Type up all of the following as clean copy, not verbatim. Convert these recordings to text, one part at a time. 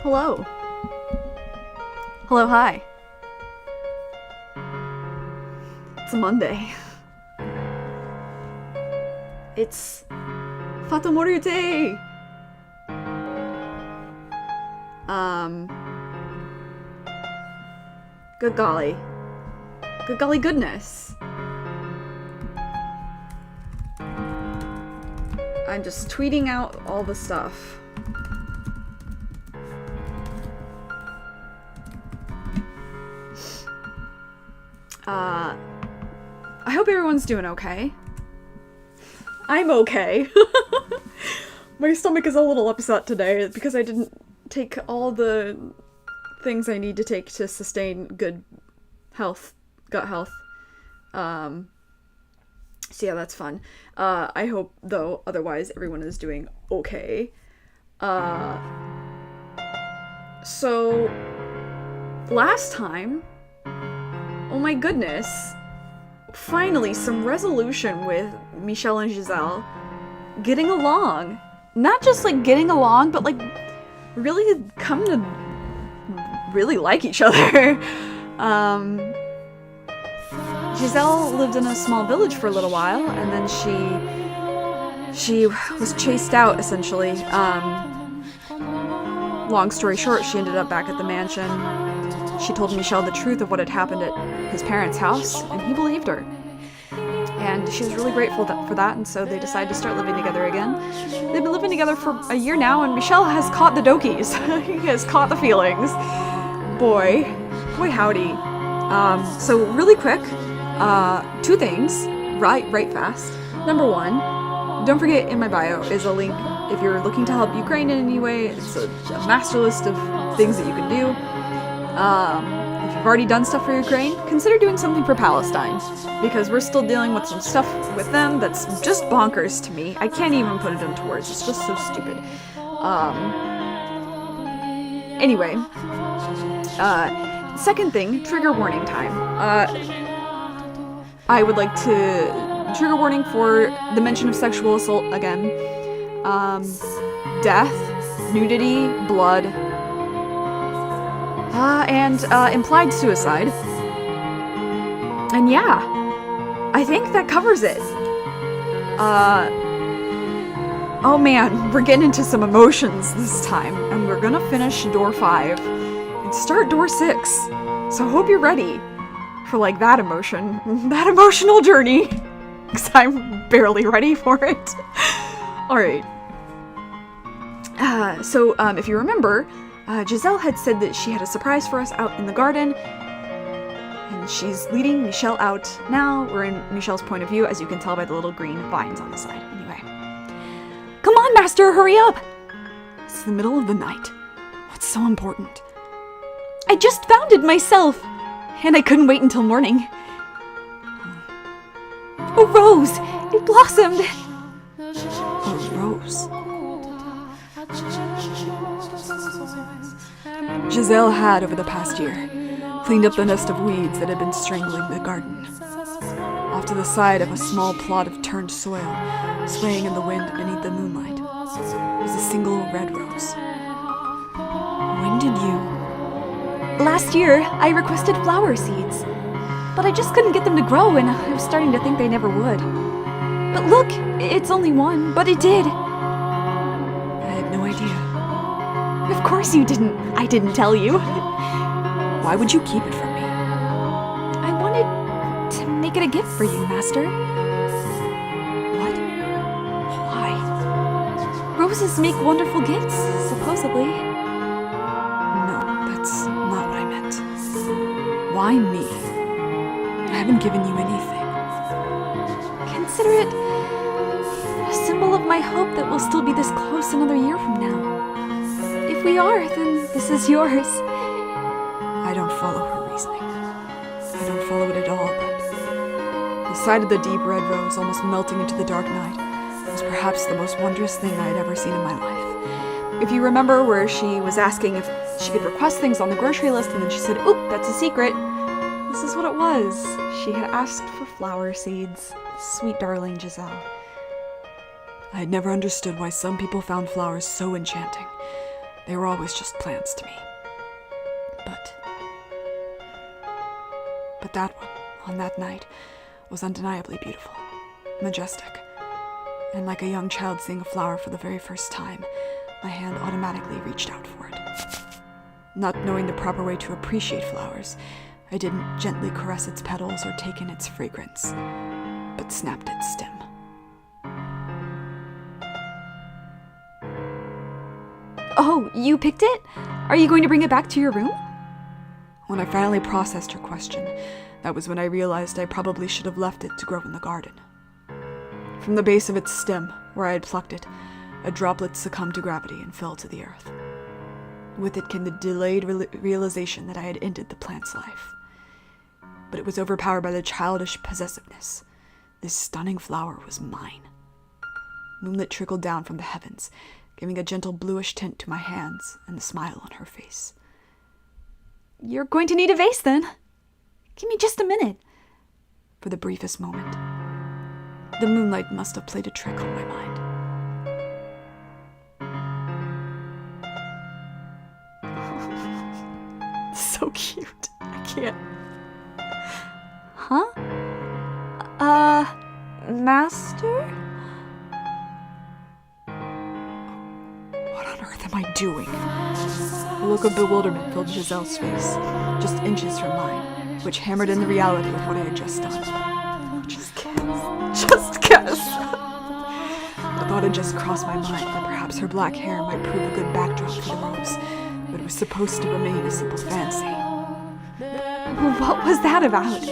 Hello. Hello, hi. It's a Monday. It's Fata Morgana. Good golly. Good golly goodness. I'm just tweeting out all the stuff. I hope everyone's doing okay. I'm okay. My stomach is a little upset today because I didn't take all the things I need to take to sustain good health, gut health. So yeah, that's fun. I hope, though, otherwise everyone is doing okay. So, last time, oh my goodness, finally some resolution with Michelle and Giselle getting along. Not just, like, getting along, but, like, really come to really like each other. Giselle lived in a small village for a little while, and then she was chased out, essentially. Long story short, she ended up back at the mansion. She told Michelle the truth of what had happened at his parents' house, and he believed her. And she was really grateful for that, and so they decided to start living together again. They've been living together for a year now, and Michelle has caught the dokies. He has caught the feelings. Boy howdy. So really quick, two things, right fast. Number one, don't forget in my bio is a link if you're looking to help Ukraine in any way. It's a master list of things that you can do. If you've already done stuff for Ukraine, consider doing something for Palestine, because we're still dealing with some stuff with them that's just bonkers to me. I can't even put it into words. It's just so stupid. Anyway, second thing, trigger warning time. I would like to trigger warning for the mention of sexual assault again. Death, nudity, blood, and implied suicide. And yeah, I think that covers it. Oh man, we're getting into some emotions this time, and we're gonna finish door 5 and start door 6. So hope you're ready for, like, that emotional journey, because I'm barely ready for it. Alright. So if you remember, Giselle had said that she had a surprise for us out in the garden, and she's leading Michelle out. Now we're in Michelle's point of view, as you can tell by the little green vines on the side. Anyway. Come on, Master, hurry up! It's the middle of the night. What's so important? I just found it myself, and I couldn't wait until morning. A rose! It blossomed! A rose. Giselle had, over the past year, cleaned up the nest of weeds that had been strangling the garden. Off to the side of a small plot of turned soil, swaying in the wind beneath the moonlight, was a single red rose. When did you... Last year, I requested flower seeds, but I just couldn't get them to grow, and I was starting to think they never would. But look, it's only one, but it did. I had no idea. Of course you didn't. I didn't tell you. Why would you keep it from me? I wanted to make it a gift for you, Master. What? Why? Roses make wonderful gifts, supposedly. No, that's not what I meant. Why me? I haven't given you anything. Consider it a symbol of my hope that we'll still be this close another year from now. If we are, then this is yours. I don't follow her reasoning. I don't follow it at all, but the sight of the deep red rose almost melting into the dark night was perhaps the most wondrous thing I had ever seen in my life. If you remember where she was asking if she could request things on the grocery list, and then she said, "Oop, that's a secret," this is what it was. She had asked for flower seeds. Sweet darling Giselle. I had never understood why some people found flowers so enchanting, They were always just plants to me. But that one, on that night, was undeniably beautiful, majestic. And like a young child seeing a flower for the very first time, my hand automatically reached out for it. Not knowing the proper way to appreciate flowers, I didn't gently caress its petals or take in its fragrance, but snapped its stem. Oh, you picked it? Are you going to bring it back to your room? When I finally processed her question, that was when I realized I probably should have left it to grow in the garden. From the base of its stem, where I had plucked it, a droplet succumbed to gravity and fell to the earth. With it came the delayed realization that I had ended the plant's life. But it was overpowered by the childish possessiveness. This stunning flower was mine. Moonlit trickled down from the heavens, giving a gentle bluish tint to my hands and the smile on her face. You're going to need a vase then. Give me just a minute. For the briefest moment, the moonlight must have played a trick on my mind. So cute. I can't. Huh? Master? What on earth am I doing? A look of bewilderment filled Giselle's face, just inches from mine, which hammered in the reality of what I had just done. Just kiss. Just kiss! The thought had just crossed my mind that perhaps her black hair might prove a good backdrop for the rose, but it was supposed to remain a simple fancy. What was that about?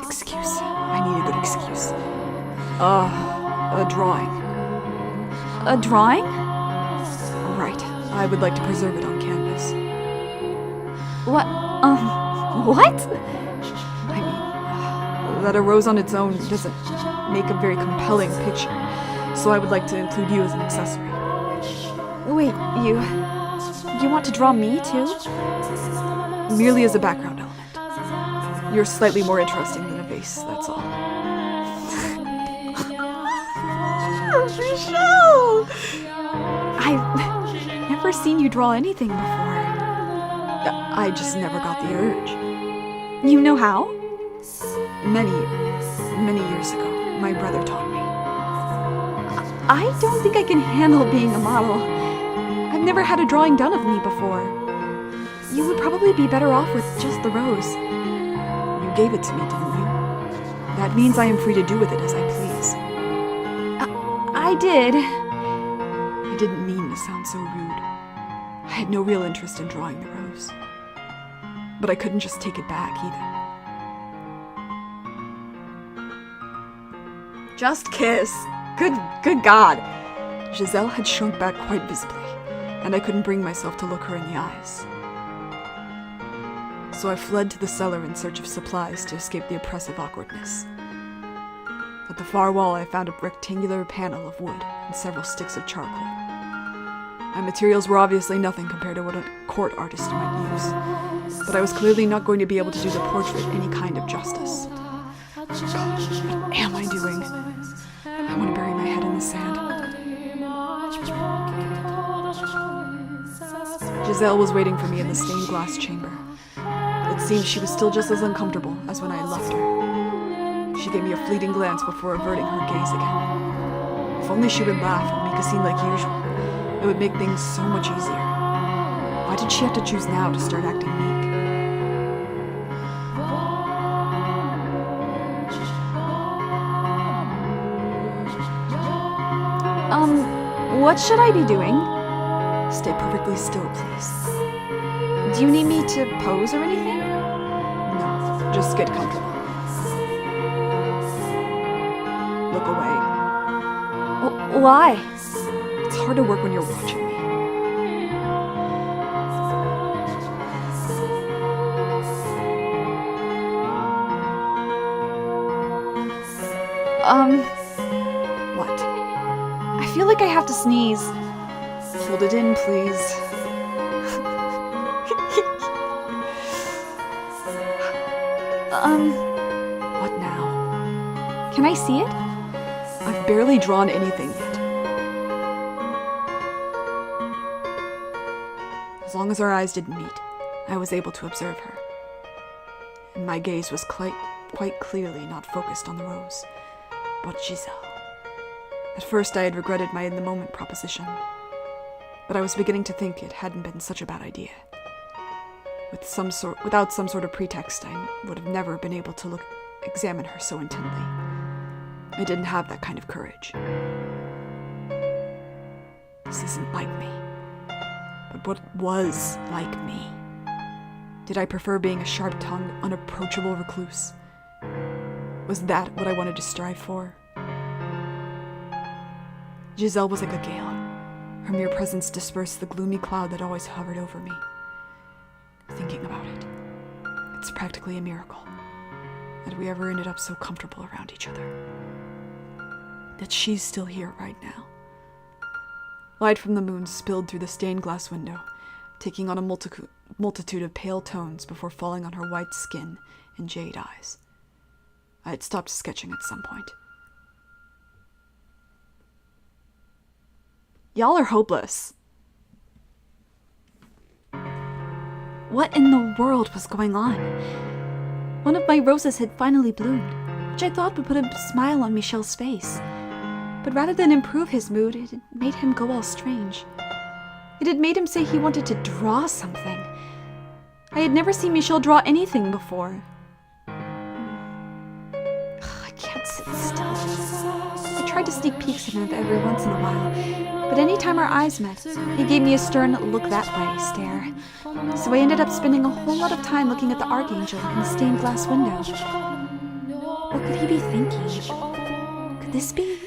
Excuse. I need a good excuse. A drawing. A drawing? Right. I would like to preserve it on canvas. What? What? I mean, that a rose on its own doesn't make a very compelling picture, so I would like to include you as an accessory. Wait, you want to draw me too? Merely as a background element. You're slightly more interesting than a vase, that's all. Michelle! I've never seen you draw anything before. I just never got the urge. You know how? Many years ago, my brother taught me. I don't think I can handle being a model. I've never had a drawing done of me before. You would probably be better off with just the rose. You gave it to me, didn't you? That means I am free to do with it as I please. I did. I didn't mean to sound so rude. I had no real interest in drawing the rose. But I couldn't just take it back either. Just kiss! Good God! Giselle had shrunk back quite visibly, and I couldn't bring myself to look her in the eyes. So I fled to the cellar in search of supplies to escape the oppressive awkwardness. At the far wall, I found a rectangular panel of wood and several sticks of charcoal. My materials were obviously nothing compared to what a court artist might use, but I was clearly not going to be able to do the portrait any kind of justice. God, what am I doing? I want to bury my head in the sand. Giselle was waiting for me in the stained glass chamber. It seemed she was still just as uncomfortable as when I had left her. She gave me a fleeting glance before averting her gaze again. If only she would laugh and make a scene like usual, it would make things so much easier. Why did she have to choose now to start acting meek? What should I be doing? Stay perfectly still, please. Do you need me to pose or anything? No, just get comfortable. Look away. Why? It's hard to work when you're watching me. What? I feel like I have to sneeze. Hold it in, please. What now? Can I see it? I've barely drawn anything yet. long as our eyes didn't meet, I was able to observe her. And my gaze was quite clearly not focused on the rose, but Giselle. At first I had regretted my in-the-moment proposition, but I was beginning to think it hadn't been such a bad idea. Without some sort of pretext, I would have never been able to examine her so intently. I didn't have that kind of courage. This isn't like me. But what was like me? Did I prefer being a sharp-tongued, unapproachable recluse? Was that what I wanted to strive for? Giselle was like a gale. Her mere presence dispersed the gloomy cloud that always hovered over me. Thinking about it, it's practically a miracle that we ever ended up so comfortable around each other. That she's still here right now. Light from the moon spilled through the stained glass window, taking on a multitude of pale tones before falling on her white skin and jade eyes. I had stopped sketching at some point. Y'all are hopeless. What in the world was going on? One of my roses had finally bloomed, which I thought would put a smile on Michel's face. But rather than improve his mood, it had made him go all strange. It had made him say he wanted to draw something. I had never seen Michel draw anything before. I can't sit still. I tried to sneak peeks at him every once in a while, but any time our eyes met, he gave me a stern look that way stare. So I ended up spending a whole lot of time looking at the Archangel in the stained glass window. What could he be thinking? Could this be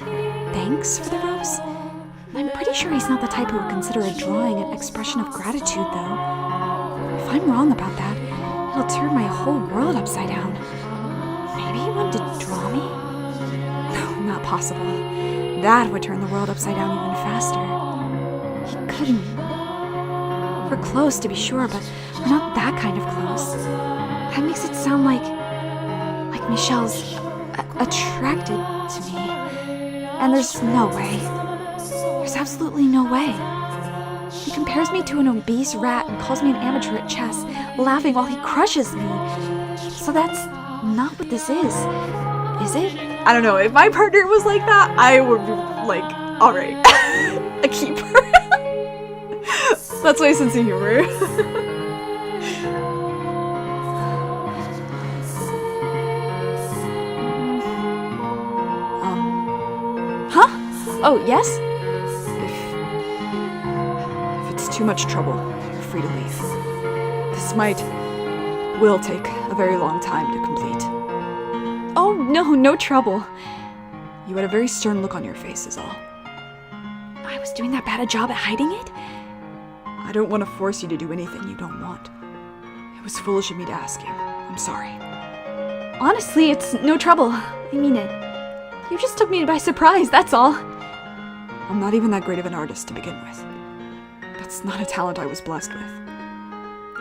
thanks for the rose? I'm pretty sure he's not the type who would consider a drawing an expression of gratitude, though. If I'm wrong about that, it'll turn my whole world upside down. Maybe he wanted to draw me? No, not possible. That would turn the world upside down even faster. He couldn't. We're close, to be sure, but we're not that kind of close. That makes it sound like Michel's attracted to me. And there's no way. There's absolutely no way. He compares me to an obese rat and calls me an amateur at chess, laughing while he crushes me. So that's not what this is it? I don't know, if my partner was like that, I would be like, alright, a keeper. That's my sense of humor. Huh? Oh, yes? If it's too much trouble, you're free to leave. This will take a very long time to complete. Oh, no trouble. You had a very stern look on your face is all. I was doing that bad a job at hiding it? I don't want to force you to do anything you don't want. It was foolish of me to ask you. I'm sorry. Honestly, it's no trouble. I mean it. You just took me by surprise, that's all. I'm not even that great of an artist to begin with. That's not a talent I was blessed with.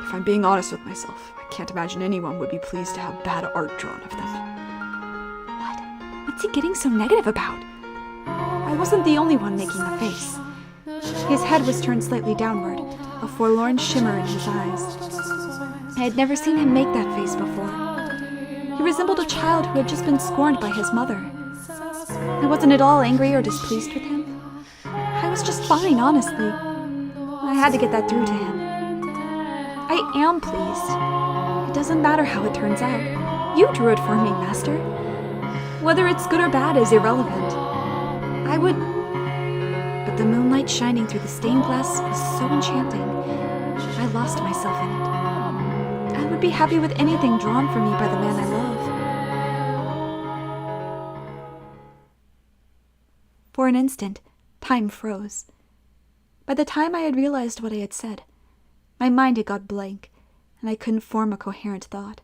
If I'm being honest with myself, I can't imagine anyone would be pleased to have bad art drawn of them. What? What's he getting so negative about? I wasn't the only one making the face. His head was turned slightly downward, a forlorn shimmer in his eyes. I had never seen him make that face before. He resembled a child who had just been scorned by his mother. I wasn't at all angry or displeased with him. I was just fine, honestly. I had to get that through to him. I am pleased. It doesn't matter how it turns out. You drew it for me, Master. Whether it's good or bad is irrelevant. But the moonlight shining through the stained glass was so enchanting. I lost myself in it. I would be happy with anything drawn for me by the man I love. For an instant, time froze. By the time I had realized what I had said, my mind had got blank, and I couldn't form a coherent thought.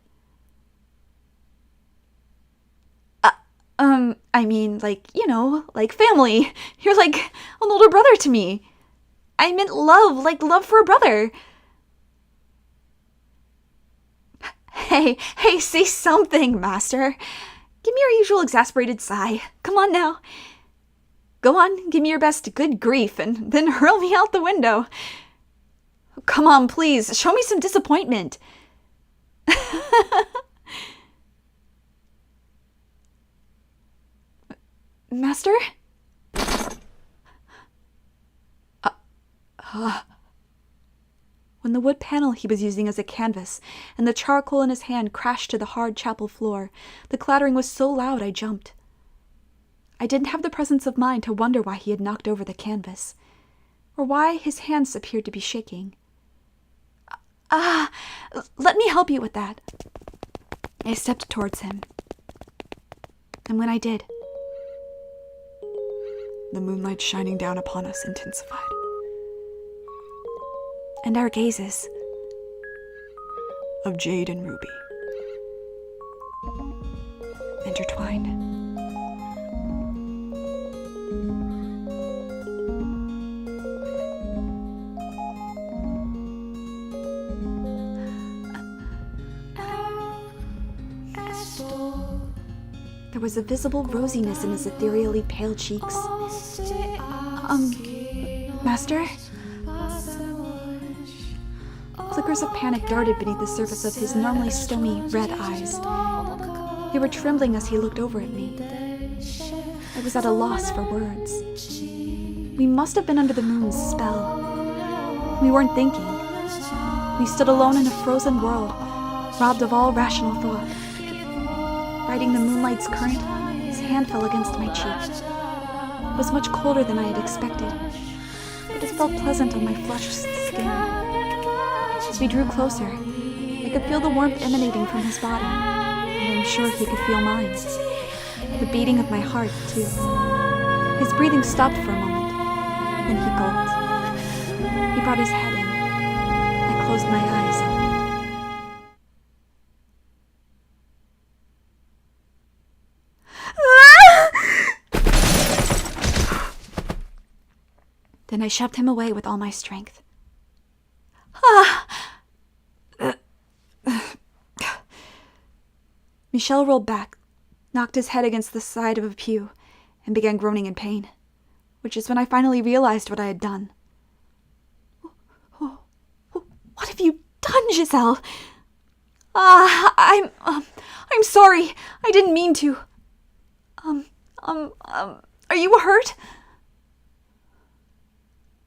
I mean, like family. You're like an older brother to me. I meant love, like love for a brother. Hey, say something, Master. Give me your usual exasperated sigh. Come on now. Go on, give me your best good grief, and then hurl me out the window. come on, please, show me some disappointment. Master? When the wood panel he was using as a canvas and the charcoal in his hand crashed to the hard chapel floor, the clattering was so loud I jumped. I didn't have the presence of mind to wonder why he had knocked over the canvas, or why his hands appeared to be shaking. Let me help you with that. I stepped towards him, and when I did, the moonlight shining down upon us intensified. And our gazes, of jade and ruby, intertwined. There was a visible rosiness in his ethereally pale cheeks. Master? Flickers of panic darted beneath the surface of his normally stony red eyes. They were trembling as he looked over at me. I was at a loss for words. We must have been under the moon's spell. We weren't thinking. We stood alone in a frozen world, robbed of all rational thought. Riding the moonlight's current, his hand fell against my cheek. It was much colder than I had expected, but it felt pleasant on my flushed skin. As we drew closer, I could feel the warmth emanating from his body, and I'm sure he could feel mine. The beating of my heart, too. His breathing stopped for a moment, then he gulped. He brought his head in. I closed my eyes and then I shoved him away with all my strength. Michel rolled back, knocked his head against the side of a pew, and began groaning in pain, which is when I finally realized what I had done. What have you done, Giselle? I'm sorry. I didn't mean to. Are you hurt?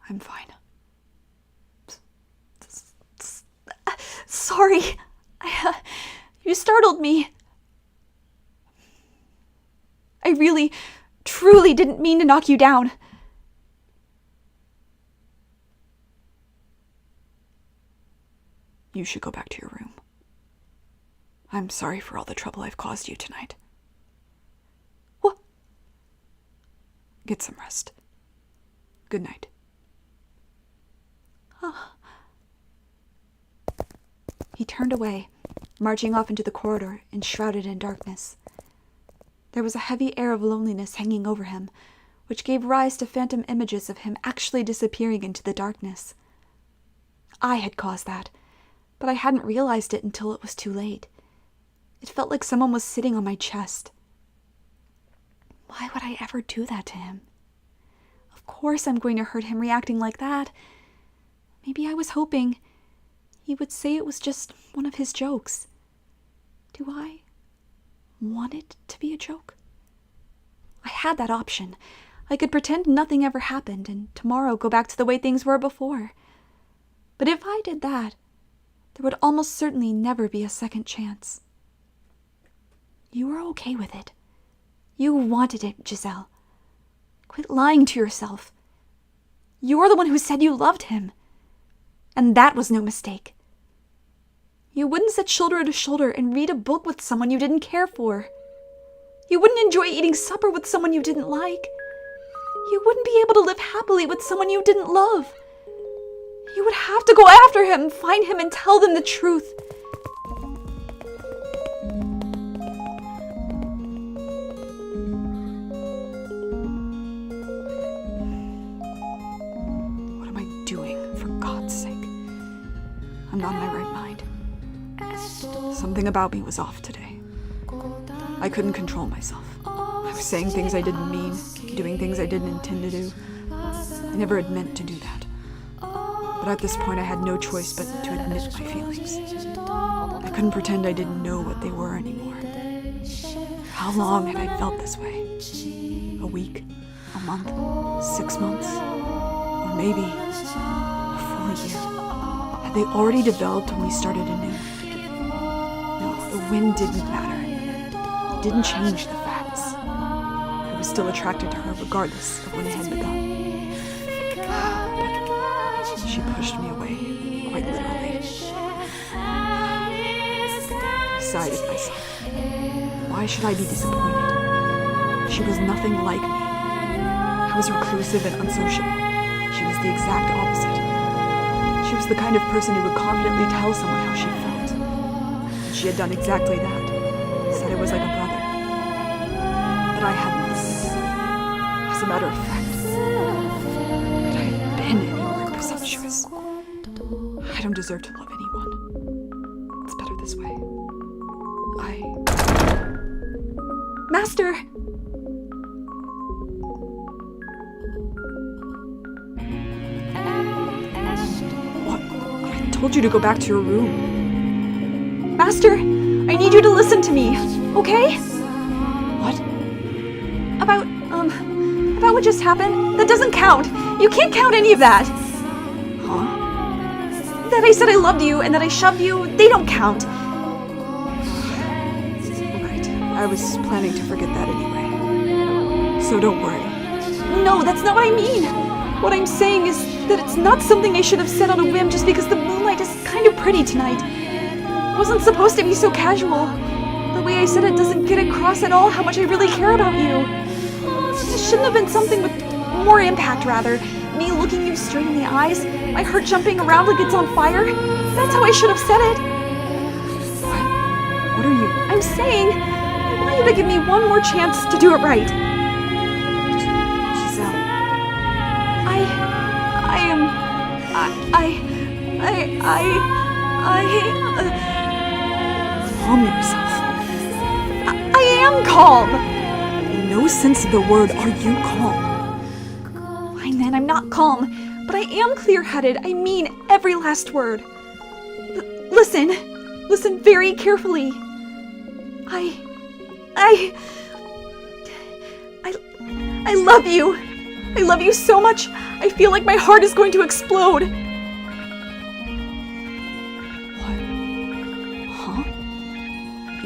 I'm fine. Sorry. You startled me. I really, truly didn't mean to knock you down. You should go back to your room. I'm sorry for all the trouble I've caused you tonight. What? Get some rest. Good night. He turned away, marching off into the corridor, enshrouded in darkness. There was a heavy air of loneliness hanging over him, which gave rise to phantom images of him actually disappearing into the darkness. I had caused that, but I hadn't realized it until it was too late. It felt like someone was sitting on my chest. Why would I ever do that to him? Of course I'm going to hurt him reacting like that. Maybe I was hoping he would say it was just one of his jokes. Do I want it to be a joke? I had that option. I could pretend nothing ever happened and tomorrow go back to the way things were before. But if I did that, there would almost certainly never be a second chance. You were okay with it. You wanted it, Giselle. Quit lying to yourself. You're the one who said you loved him. And that was no mistake. You wouldn't sit shoulder to shoulder and read a book with someone you didn't care for. You wouldn't enjoy eating supper with someone you didn't like. You wouldn't be able to live happily with someone you didn't love. You would have to go after him, find him, and tell them the truth. What am I doing, for God's sake? I'm not in my right mind. Something about me was off today. I couldn't control myself. I was saying things I didn't mean, doing things I didn't intend to do. I never had meant to do that. But at this point I had no choice but to admit my feelings. I couldn't pretend I didn't know what they were anymore. How long had I felt this way? A week? A month? 6 months? Or maybe a full year? Had they already developed when we started anew? No, the wind didn't matter. It didn't change the facts. I was still attracted to her regardless of when it had begun. But she pushed me away, quite literally. I sighed at myself. Why should I be disappointed? She was nothing like me. I was reclusive and unsociable. She was the exact opposite. She was the kind of person who would confidently tell someone how she felt. And she had done exactly that. Said it was like a brother. But I hadn't listened. As a matter of fact, could I have been any more presumptuous? I don't deserve to love anyone. It's better this way. Master! What? I told you to go back to your room. Master, I need you to listen to me, okay? What? About what just happened? That doesn't count. You can't count any of that. Huh? That I said I loved you and that I shoved you, they don't count. Right. I was planning to forget that anyway. So don't worry. No, that's not what I mean. What I'm saying is that it's not something I should have said on a whim just because the moonlight is kind of pretty tonight. It wasn't supposed to be so casual. The way I said it doesn't get across at all how much I really care about you. It shouldn't have been something with more impact, rather. Me looking you straight in the eyes, my heart jumping around like it's on fire. That's how I should have said it. What are you... I'm saying, I want you to give me one more chance to do it right. Giselle. Calm yourself. I am calm. In no sense of the word are you calm. Fine then, I'm not calm, but I am clear-headed. I mean every last word. Listen very carefully. I love you. I love you so much. I feel like my heart is going to explode. What? Huh?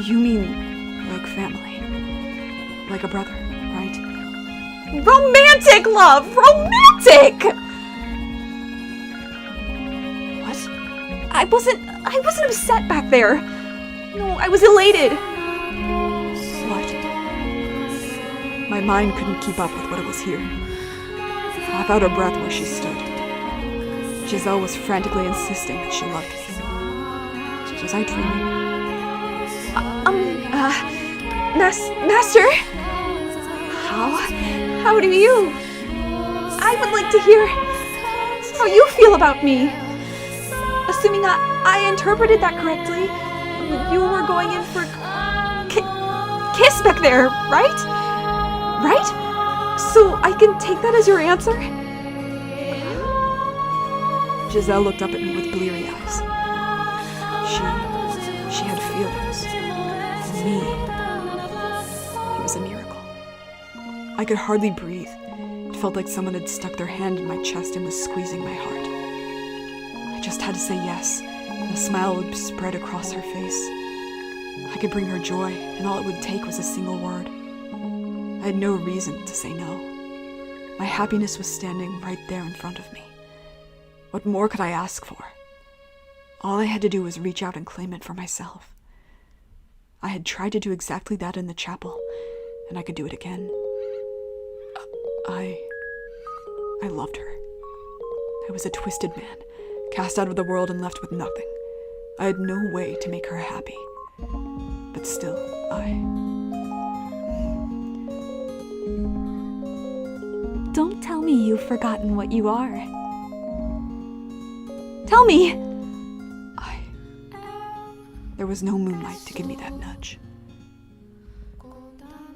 You mean like family? Like a brother, right? Romantic love! Romantic! What? I wasn't upset back there. No, I was elated. What? My mind couldn't keep up with what it was hearing. Half out of breath where she stood. Giselle was frantically insisting that she loved me. Was I dreaming? Master? How do you? I would like to hear how you feel about me. Assuming I interpreted that correctly, you were going in for kiss back there, right? Right? So I can take that as your answer? Giselle looked up at me with bleary eyes. She had feelings. For me, it was a miracle. I could hardly breathe. It felt like someone had stuck their hand in my chest and was squeezing my heart. I just had to say yes, and a smile would spread across her face. I could bring her joy, and all it would take was a single word. I had no reason to say no. My happiness was standing right there in front of me. What more could I ask for? All I had to do was reach out and claim it for myself. I had tried to do exactly that in the chapel, and I could do it again. I loved her. I was a twisted man, cast out of the world and left with nothing. I had no way to make her happy. But still, Don't tell me you've forgotten what you are. Tell me! There was no moonlight to give me that nudge.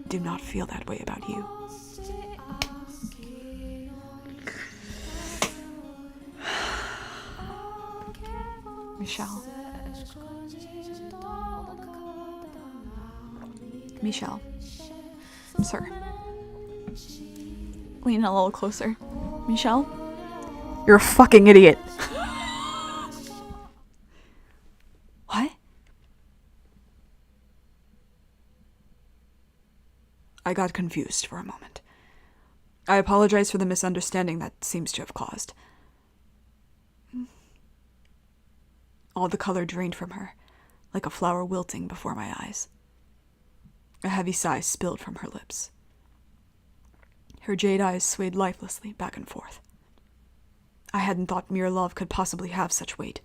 Do not feel that way about you. Michelle. Michelle. Sir. Lean a little closer. Michelle? You're a fucking idiot. What? I got confused for a moment. I apologize for the misunderstanding that seems to have caused. All the color drained from her, like a flower wilting before my eyes. A heavy sigh spilled from her lips. Her jade eyes swayed lifelessly back and forth. I hadn't thought mere love could possibly have such weight,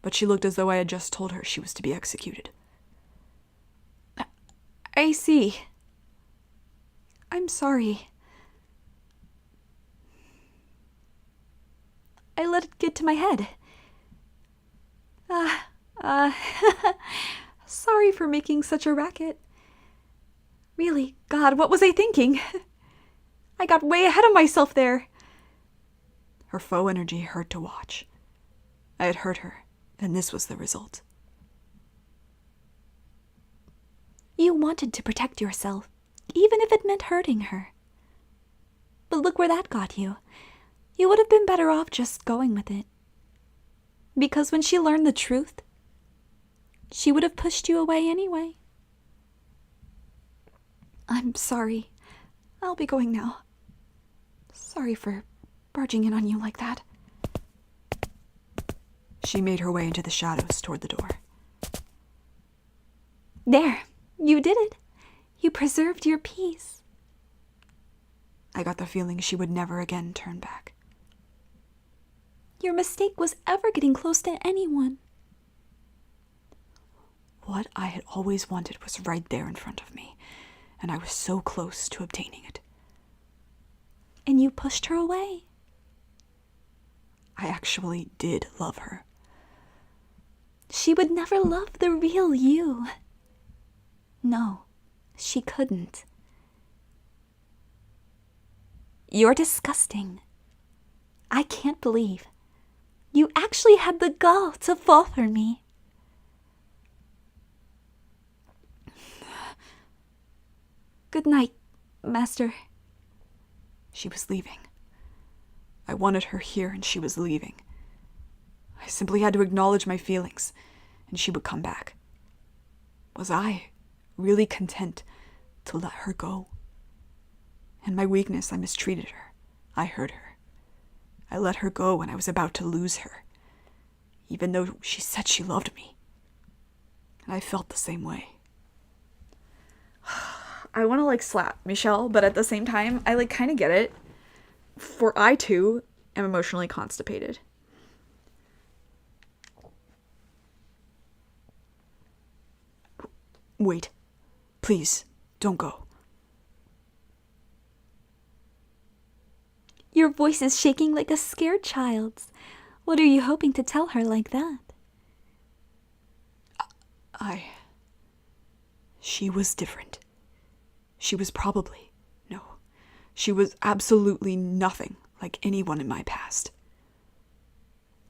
but she looked as though I had just told her she was to be executed. I see. I'm sorry. I let it get to my head. Sorry for making such a racket. Really, God, what was I thinking? I got way ahead of myself there. Her faux energy hurt to watch. I had hurt her, and this was the result. You wanted to protect yourself, even if it meant hurting her. But look where that got you. You would have been better off just going with it. Because when she learned the truth, she would have pushed you away anyway. I'm sorry. I'll be going now. Sorry for barging in on you like that. She made her way into the shadows toward the door. There, you did it. You preserved your peace. I got the feeling she would never again turn back. Your mistake was ever getting close to anyone. What I had always wanted was right there in front of me, and I was so close to obtaining it. And you pushed her away. I actually did love her. She would never love the real you. No, she couldn't. You're disgusting. I can't believe you actually had the gall to fall for me. Good night, Master. She was leaving. I wanted her here, and she was leaving. I simply had to acknowledge my feelings, and she would come back. Was I really content to let her go? In my weakness, I mistreated her. I hurt her. I let her go when I was about to lose her, even though she said she loved me. And I felt the same way. I want to slap Michelle, but at the same time, I kind of get it. For I too am emotionally constipated. Wait. Please, don't go. Your voice is shaking like a scared child's. What are you hoping to tell her like that? She was different. She was absolutely nothing like anyone in my past.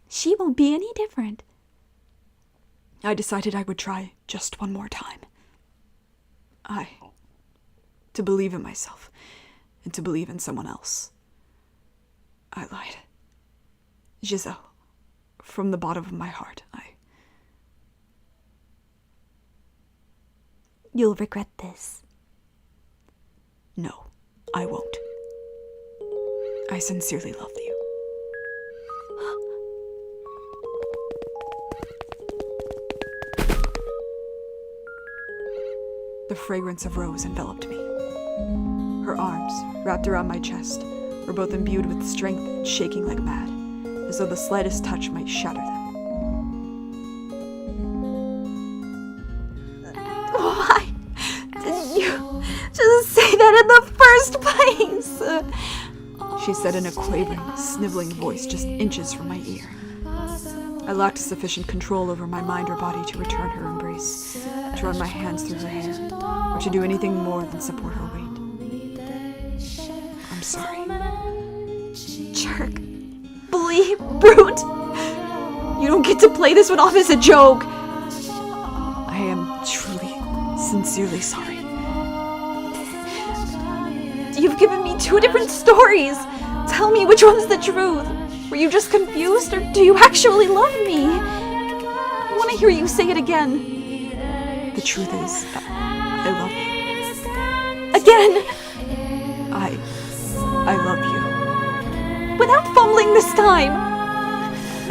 She won't be any different. I decided I would try just one more time. To believe in myself and to believe in someone else. I lied. Giselle, from the bottom of my heart, You'll regret this. No, I won't. I sincerely love you. The fragrance of rose enveloped me. Her arms, wrapped around my chest, were both imbued with strength and shaking like mad, as though the slightest touch might shatter them. Why did you just say that in the first place? She said in a quavering, sniveling voice just inches from my ear. I lacked sufficient control over my mind or body to return her embrace, to run my hands through her hair, or to do anything more than support her weight. I'm sorry. Jerk. Bully. Brute. You don't get to play this one off as a joke. I am truly, sincerely sorry. You've given me 2 different stories. Tell me which one's the truth. Were you just confused, or do you actually love me? I want to hear you say it again. The truth is, I love you. Again! I love you. Without fumbling this time.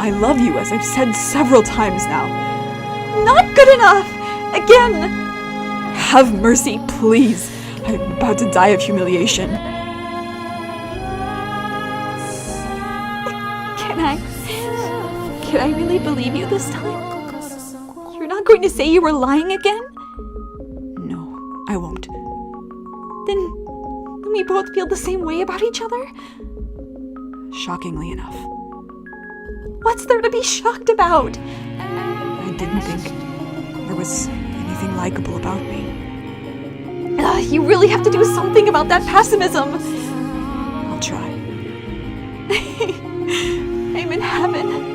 I love you, as I've said several times now. Not good enough! Again! Have mercy, please. I'm about to die of humiliation. Can I really believe you this time? You're not going to say you were lying again? No, I won't. Then we both feel the same way about each other? Shockingly enough. What's there to be shocked about? I didn't think there was anything likable about me. You really have to do something about that pessimism. I'll try. I'm in heaven.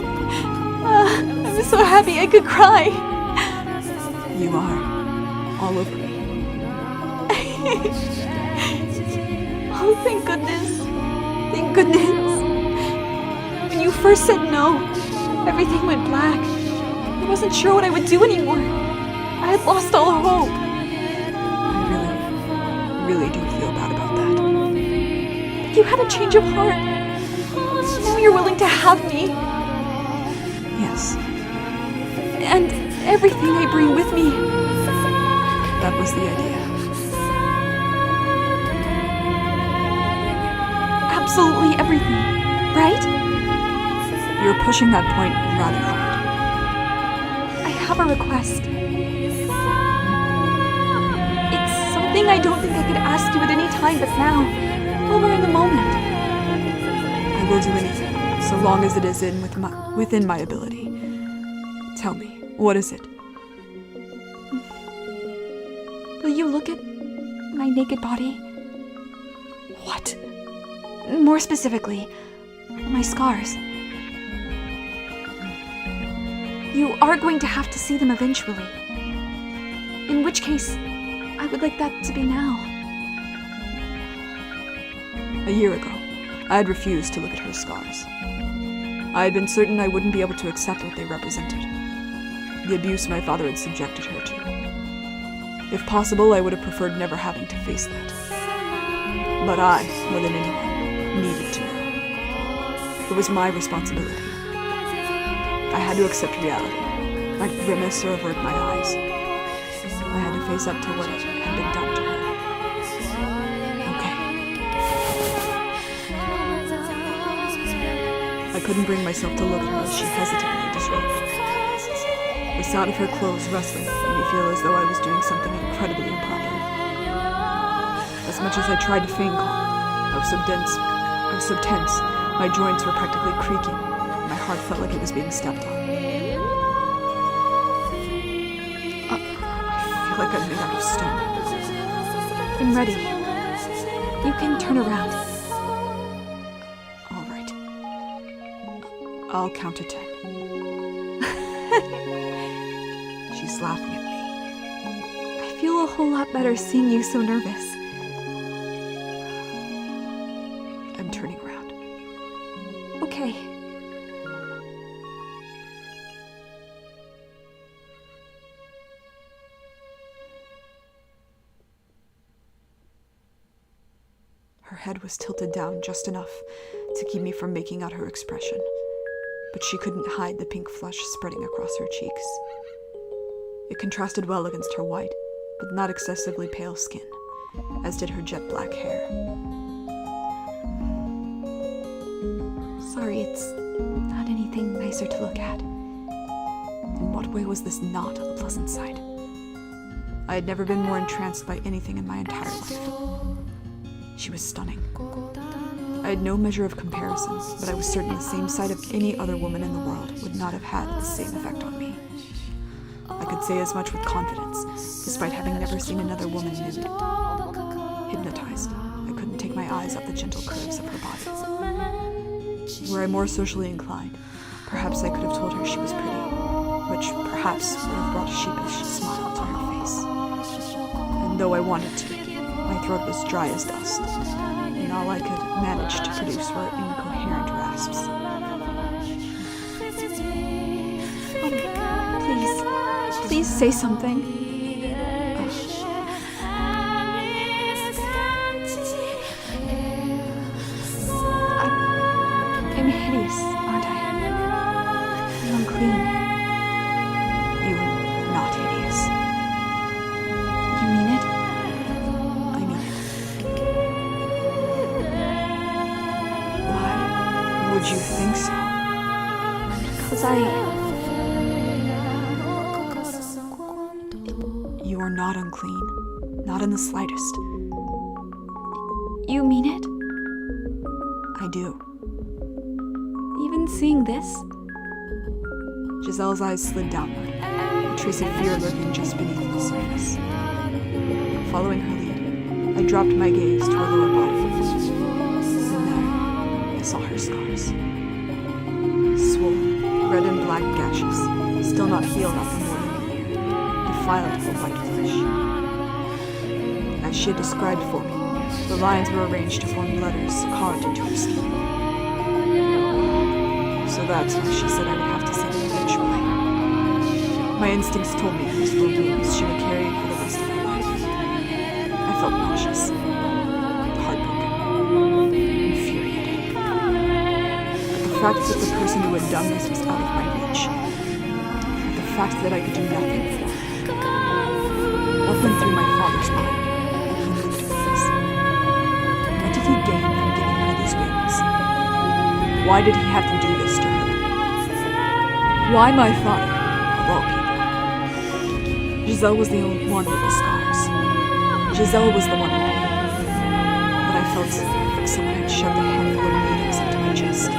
I'm so happy I could cry. You are all over me. Oh, thank goodness. Thank goodness. When you first said no, everything went black. I wasn't sure what I would do anymore. I had lost all hope. I really do feel bad about that. But you had a change of heart. Now you're willing to have me. Yes. And everything I bring with me. That was the idea. Absolutely everything, right? You're pushing that point rather hard. I have a request. It's something I don't think I could ask you at any time but now, while we're in the moment. I will do anything, so long as it is within my ability. Tell me, what is it? Will you look at my naked body? What? More specifically, my scars. You are going to have to see them eventually. In which case, I would like that to be now. A year ago, I had refused to look at her scars. I had been certain I wouldn't be able to accept what they represented. The abuse my father had subjected her to. If possible, I would have preferred never having to face that. But I, more than anyone, needed to know. It was my responsibility. I had to accept reality, not grimace or avert my eyes. I had to face up to what had been done to her. Okay. I couldn't bring myself to look at her as she hesitantly disrobed. The sound of her clothes rustling made me feel as though I was doing something incredibly improper. As much as I tried to feign calm, I was so tense, my joints were practically creaking, and my heart felt like it was being stepped on. I feel like I'm made out of stone. I'm ready. You can turn around. All right. I'll count to 10. She's laughing at me. I feel a whole lot better seeing you so nervous. I'm turning around. Okay. Her head was tilted down just enough to keep me from making out her expression, but she couldn't hide the pink flush spreading across her cheeks. It contrasted well against her white, but not excessively pale skin, as did her jet black hair. Sorry, it's not anything nicer to look at. In what way was this not a pleasant sight? I had never been more entranced by anything in my entire life. She was stunning. I had no measure of comparison, but I was certain the same sight of any other woman in the world would not have had the same effect on me. I could say as much with confidence, despite having never seen another woman nude. Hypnotized, I couldn't take my eyes off the gentle curves of her body. Were I more socially inclined, Perhaps I could have told her she was pretty, which perhaps would have brought a sheepish smile to her face. And though I wanted to, my throat was dry as dust, and all I could manage to produce were incoherent rasps. Please say something. I'm hideous, aren't I? I'm unclean. You are not hideous. You mean it? I mean it. Why would you think so? Because You are not unclean. Not in the slightest. You mean it? I do. Even seeing this? Giselle's eyes slid downward, a trace of fear lurking just beneath the surface. Following her lead, I dropped my gaze to her lower body. And there, I saw her scars. Swollen, red and black gashes, still not healed after more than a year, defiled her white flesh. As she had described for me, the lines were arranged to form letters carved into her skin. So that's why she said I would have to see them eventually. My instincts told me these were wounds she would carry for the rest of her life. I felt nauseous, heartbroken, infuriated. But the fact that the person who had done this was out of my reach, the fact that I could do nothing for her, what went through my father's mind when he moved to this? What did he gain from giving her these wounds? Why did he have to do this to her? Why my father, of all people? Giselle was the only one with the scars. Giselle was the one in pain. But I felt like someone had shoved a handful of needles into my chest.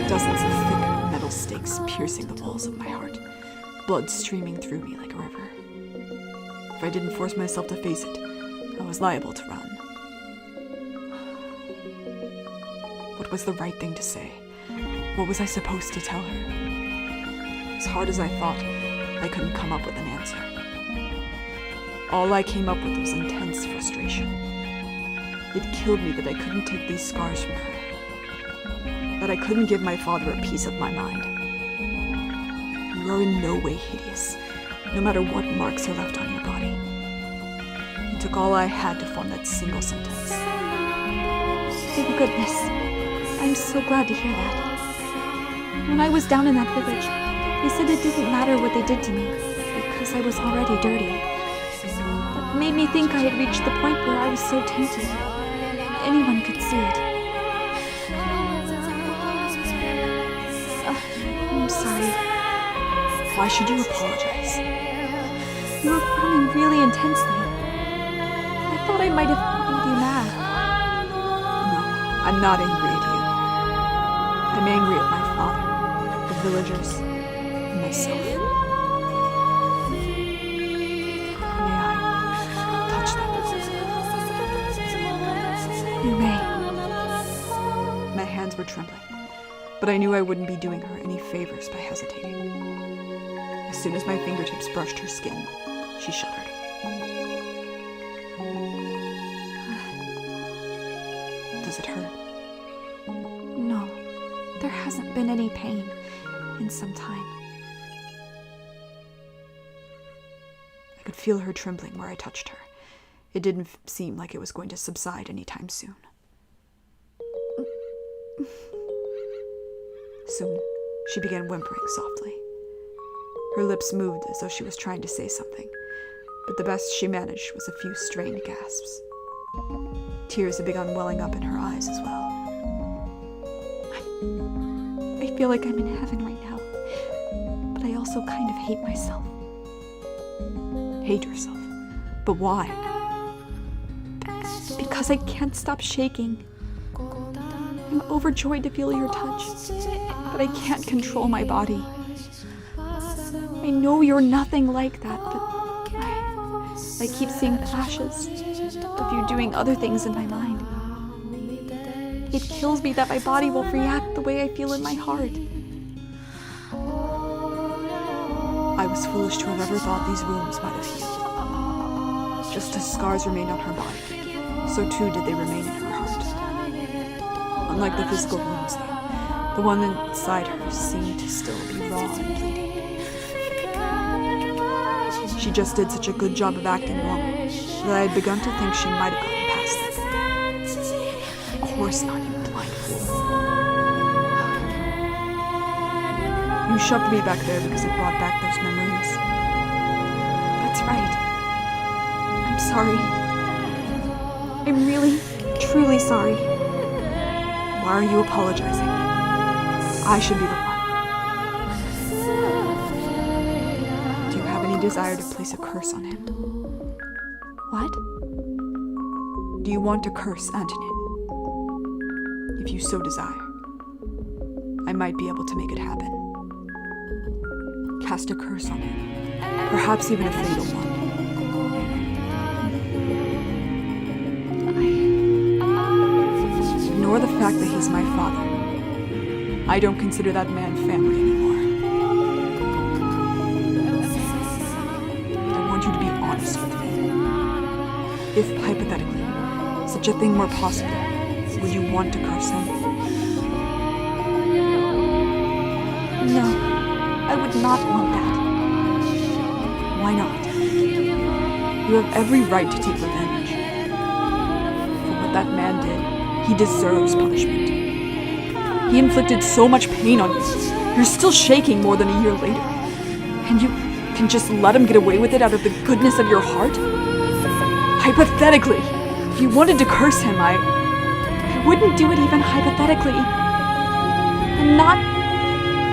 Dozens of thick metal stakes piercing the walls of my heart, blood streaming through me like a river. If I didn't force myself to face it, I was liable to run. What was the right thing to say? What was I supposed to tell her? As hard as I thought, I couldn't come up with an answer. All I came up with was intense frustration. It killed me that I couldn't take these scars from her. That I couldn't give my father a piece of my mind. You are in no way hideous, no matter what marks are left on your body. It took all I had to form that single sentence. Thank goodness. I'm so glad to hear that. When I was down in that village, they said it didn't matter what they did to me, because I was already dirty. That made me think I had reached the point where I was so tainted. Anyone could see it. I'm sorry. Why should you apologize? You were frowning really intensely. I thought I might have made you mad. No, I'm not angry at you. I'm angry at my father, the villagers, and myself. May I touch them? You may. My hands were trembling, but I knew I wouldn't be doing her any favors by hesitating. As soon as my fingertips brushed her skin, she shuddered. Does it hurt? No, there hasn't been any pain in some time. I could feel her trembling where I touched her. It didn't seem like it was going to subside anytime soon. Soon, she began whimpering softly. Her lips moved as though she was trying to say something, but the best she managed was a few strained gasps. Tears had begun welling up in her eyes as well. I feel like I'm in heaven right now, but I also kind of hate myself. Hate yourself? But why? Because I can't stop shaking. I'm overjoyed to feel your touch, but I can't control my body. I know you're nothing like that, but I keep seeing flashes of you doing other things in my mind. It kills me that my body will react the way I feel in my heart. I was foolish to have ever thought these wounds might have healed. Just as scars remained on her body, so too did they remain in her heart. Unlike the physical wounds, though, the one inside her seemed to still be raw and bleeding. She just did such a good job of acting normal that I had begun to think she might have gotten past it. Of course not, you blind fool. You shoved me back there because it brought back those memories. That's right. I'm sorry. I'm really, truly sorry. Why are you apologizing? I should be the one. Do you have any desire to place a curse on him? What? Do you want to curse Antonin? If you so desire, I might be able to make it happen. Cast a curse on him, perhaps even a fatal one. Ignore the fact that he's my father. I don't consider that man family anymore. I want you to be honest with me. If, hypothetically, such a thing were possible, would you want to curse him? No. I would not want that. Why not? You have every right to take revenge. For what that man did, he deserves punishment. He inflicted so much pain on you. You're still shaking more than a year later. And you can just let him get away with it out of the goodness of your heart? Hypothetically, if you wanted to curse him, I wouldn't do it even hypothetically. I'm not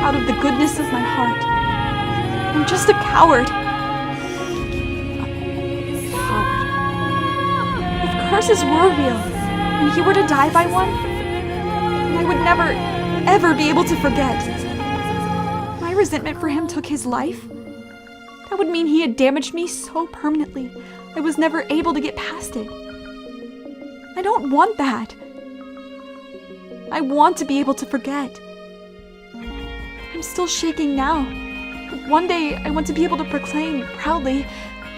out of the goodness of my heart. I'm just a coward. a coward. If curses were real, and he were to die by one, then I would never, ever be able to forget. My resentment for him took his life. That would mean he had damaged me so permanently, I was never able to get past it. I don't want that. I want to be able to forget. I'm still shaking now, but one day I want to be able to proclaim proudly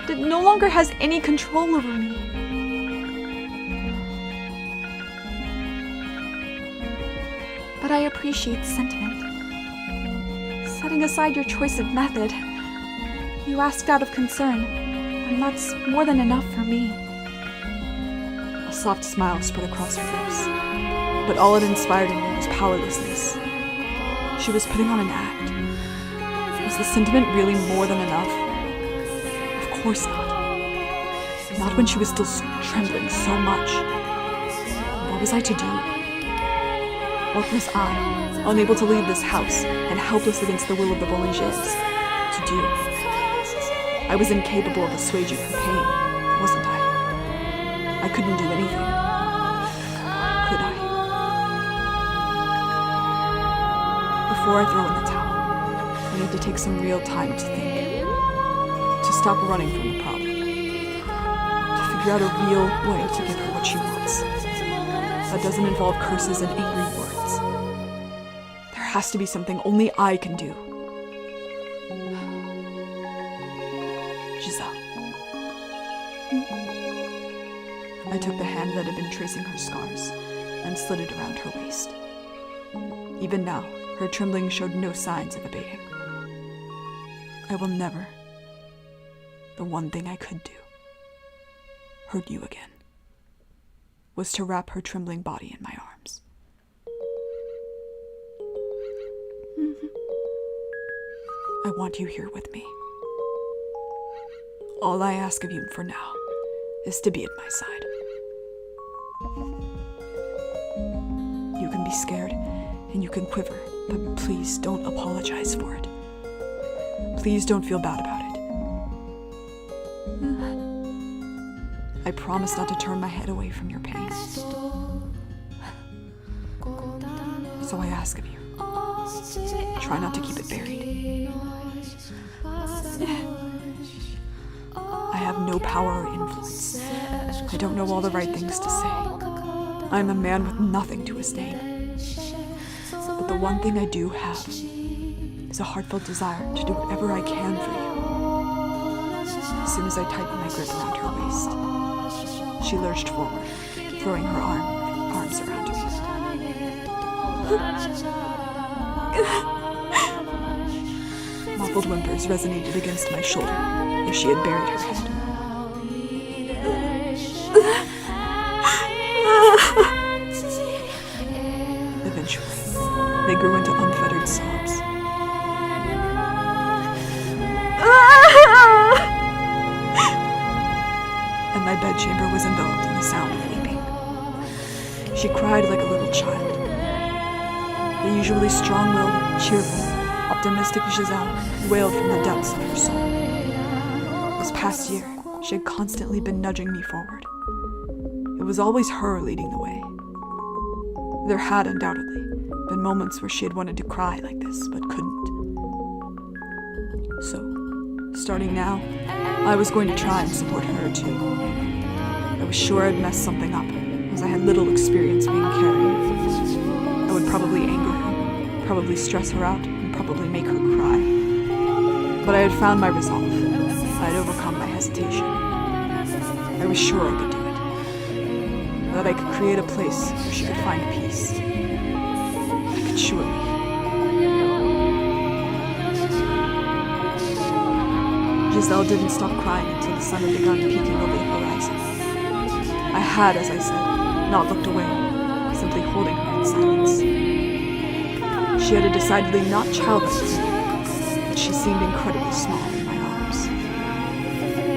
that it no longer has any control over me. But I appreciate the sentiment. Setting aside your choice of method, you asked out of concern, and that's more than enough for me. A soft smile spread across her lips, but all it inspired in me was powerlessness. She was putting on an act. Was the sentiment really more than enough? Of course not. Not when she was still trembling so much. What was I to do? What was I, unable to leave this house and helpless against the will of the Bolingers, to do? I was incapable of assuaging her pain, wasn't I? I couldn't do anything. Could I? Before I throw in the towel, I need to take some real time to think. To stop running from the problem. To figure out a real way to give her what she wants. That doesn't involve curses and angry words. There has to be something only I can do. Giselle. I took the hand that had been tracing her scars and slid it around her waist. Even now, her trembling showed no signs of abating. I will never, the one thing I could do, hurt you again, was to wrap her trembling body in my arms. I want you here with me. All I ask of you for now is to be at my side. You can be scared and you can quiver, but please don't apologize for it. Please don't feel bad about it. I promise not to turn my head away from your pain. So I ask of you, try not to keep it buried. I have no power or influence. I don't know all the right things to say. I'm a man with nothing to his name. But the one thing I do have is a heartfelt desire to do whatever I can for you. soon as I tightened my grip around her waist. She lurched forward, throwing her arms around me. Muffled whimpers resonated against my shoulder where she had buried her head. Eventually, they grew into unfettered sobs. And my bedchamber was enveloped in the sound of weeping. She cried like a little child. The usually strong-willed, cheerful, optimistic Giselle wailed from the depths of her soul. This past year, she had constantly been nudging me forward. It was always her leading the way. There had undoubtedly been moments where she had wanted to cry like this, but couldn't. So, starting now, I was going to try and support her too. I was sure I'd mess something up, as I had little experience being carried. I would probably anger her, probably stress her out, and probably make her cry. But I had found my resolve. I had overcome my hesitation. I was sure I could do it. That I could create a place where she could find peace. I could surely. Giselle didn't stop crying until the sun had begun peeking over the horizon. I had, as I said, not looked away, simply holding her in silence. She had a decidedly not childlike figure, but she seemed incredibly small in my arms.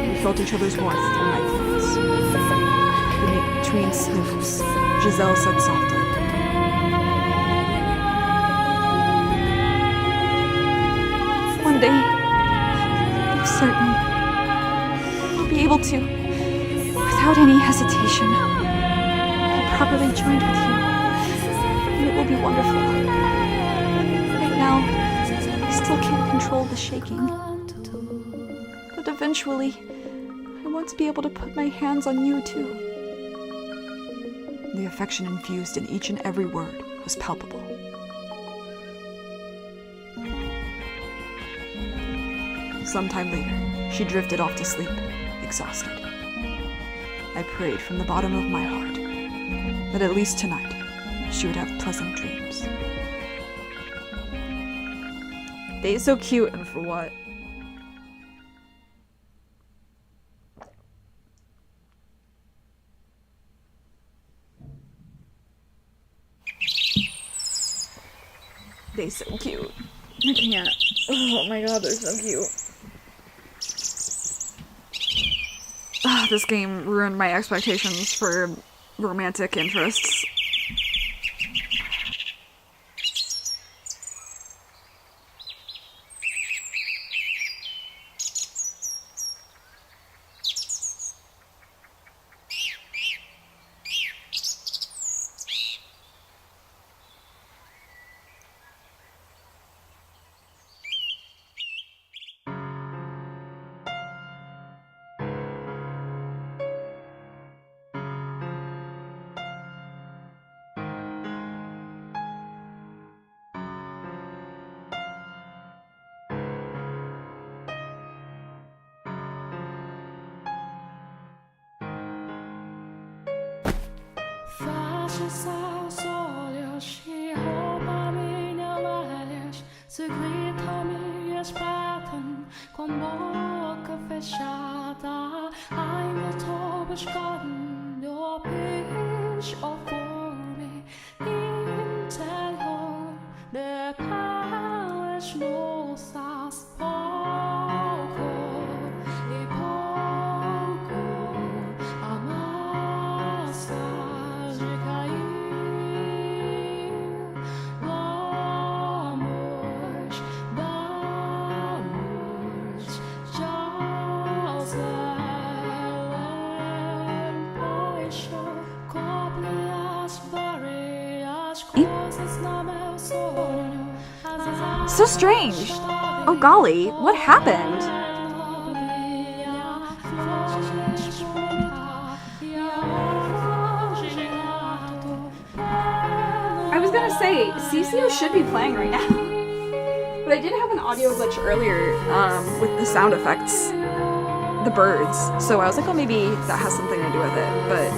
We felt each other's warmth through my clothes. Between sniffles, Giselle said softly, One day, I'm certain I'll be able to, without any hesitation, be properly joined with you, and it will be wonderful. Right now, I still can't control the shaking, but eventually, I want to be able to put my hands on you too. The affection infused in each and every word was palpable. Sometime later, she drifted off to sleep, exhausted. I prayed from the bottom of my heart that at least tonight she would have pleasant dreams. They're so cute, and for what? They're so cute. I can't. Oh my god, they're so cute. This game ruined my expectations for romantic interests. Faixa aos olhos e rouba minha olhos, grita-me espantam com boca fechada. Ainda estou buscando o beijo ou fome interior de peles nossas. Pouco e pouco amassa. So strange. Oh golly, what happened? I was gonna say, CCO should be playing right now. But I did have an audio glitch earlier with the sound effects the birds. So I was like, oh, maybe that has something to do with it. But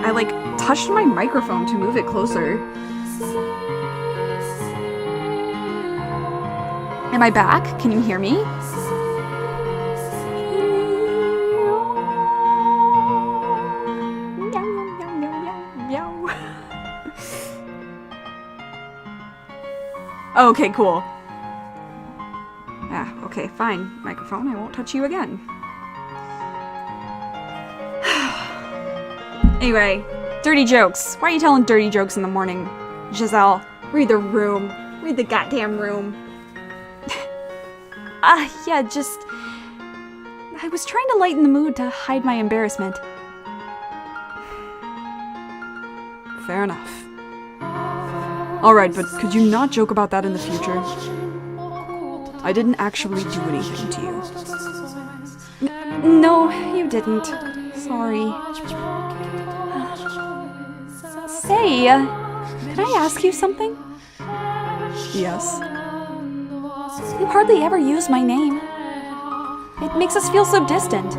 I like touched my microphone to move it closer. Am I back? Can you hear me? Okay, cool. Yeah, okay, fine. Microphone, I won't touch you again. Anyway, dirty jokes. Why are you telling dirty jokes in the morning? Giselle, read the room. Read the goddamn room. Yeah, just... I was trying to lighten the mood to hide my embarrassment. Fair enough. Alright, but could you not joke about that in the future? I didn't actually do anything to you. No, you didn't. Sorry. Say, could I ask you something? Yes? You hardly ever use my name. It makes us feel so distant.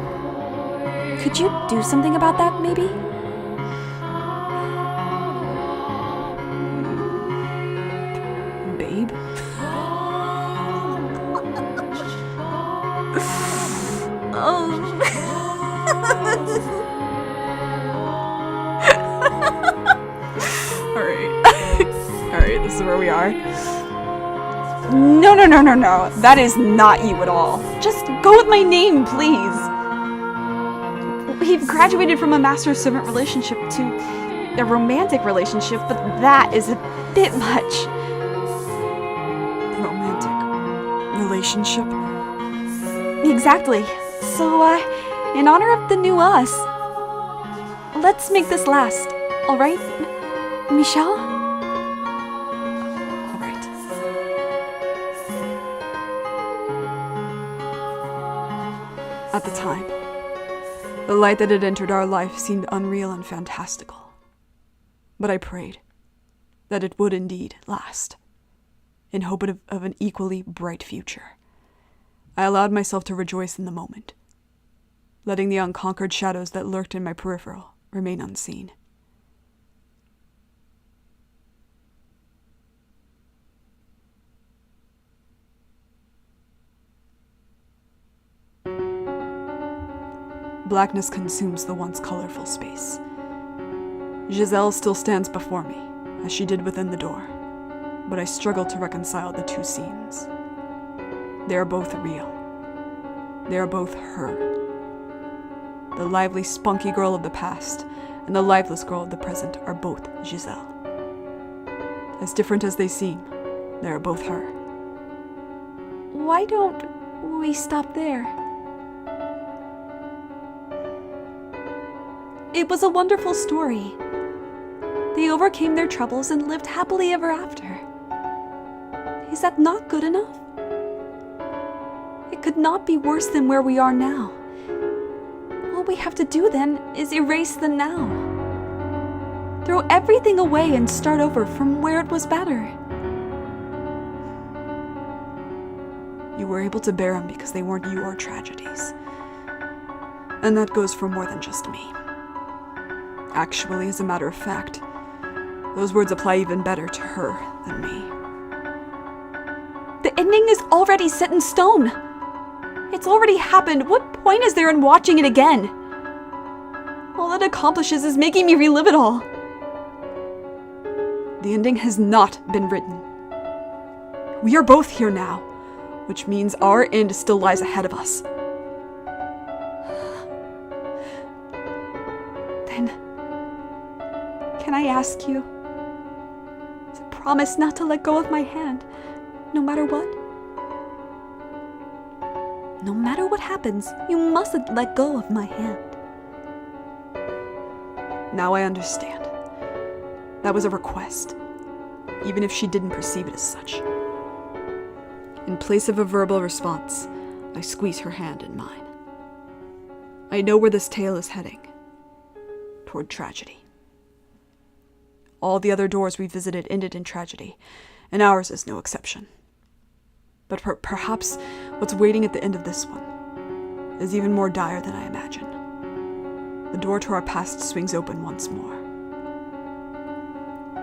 Could you do something about that, maybe? Babe? Alright, this is where we are. No. That is not you at all. Just go with my name, please. We've graduated from a master-servant relationship to a romantic relationship, but that is a bit much. Romantic relationship? Exactly. So, in honor of the new us, let's make this last, alright, Michelle? Alright. At the time, the light that had entered our life seemed unreal and fantastical. But I prayed that it would indeed last, in hope of an equally bright future. I allowed myself to rejoice in the moment, letting the unconquered shadows that lurked in my peripheral remain unseen. Blackness consumes the once colorful space. Giselle still stands before me, as she did within the door, but I struggle to reconcile the two scenes. They are both real. They are both her. The lively, spunky girl of the past and the lifeless girl of the present are both Giselle. As different as they seem, they are both her. Why don't we stop there? It was a wonderful story. They overcame their troubles and lived happily ever after. Is that not good enough? It could not be worse than where we are now. All we have to do then is erase the now. Throw everything away and start over from where it was better. You were able to bear them because they weren't your tragedies. And that goes for more than just me. Actually, as a matter of fact, those words apply even better to her than me. The ending is already set in stone. It's already happened. What point is there in watching it again? All it accomplishes is making me relive it all. The ending has not been written. We are both here now, which means our end still lies ahead of us. Then, can I ask you to promise not to let go of my hand, no matter what? No matter what happens, you mustn't let go of my hand. Now I understand. That was a request, even if she didn't perceive it as such. In place of a verbal response, I squeeze her hand in mine. I know where this tale is heading. Toward tragedy. All the other doors we visited ended in tragedy, and ours is no exception. But perhaps what's waiting at the end of this one is even more dire than I imagine. The door to our past swings open once more,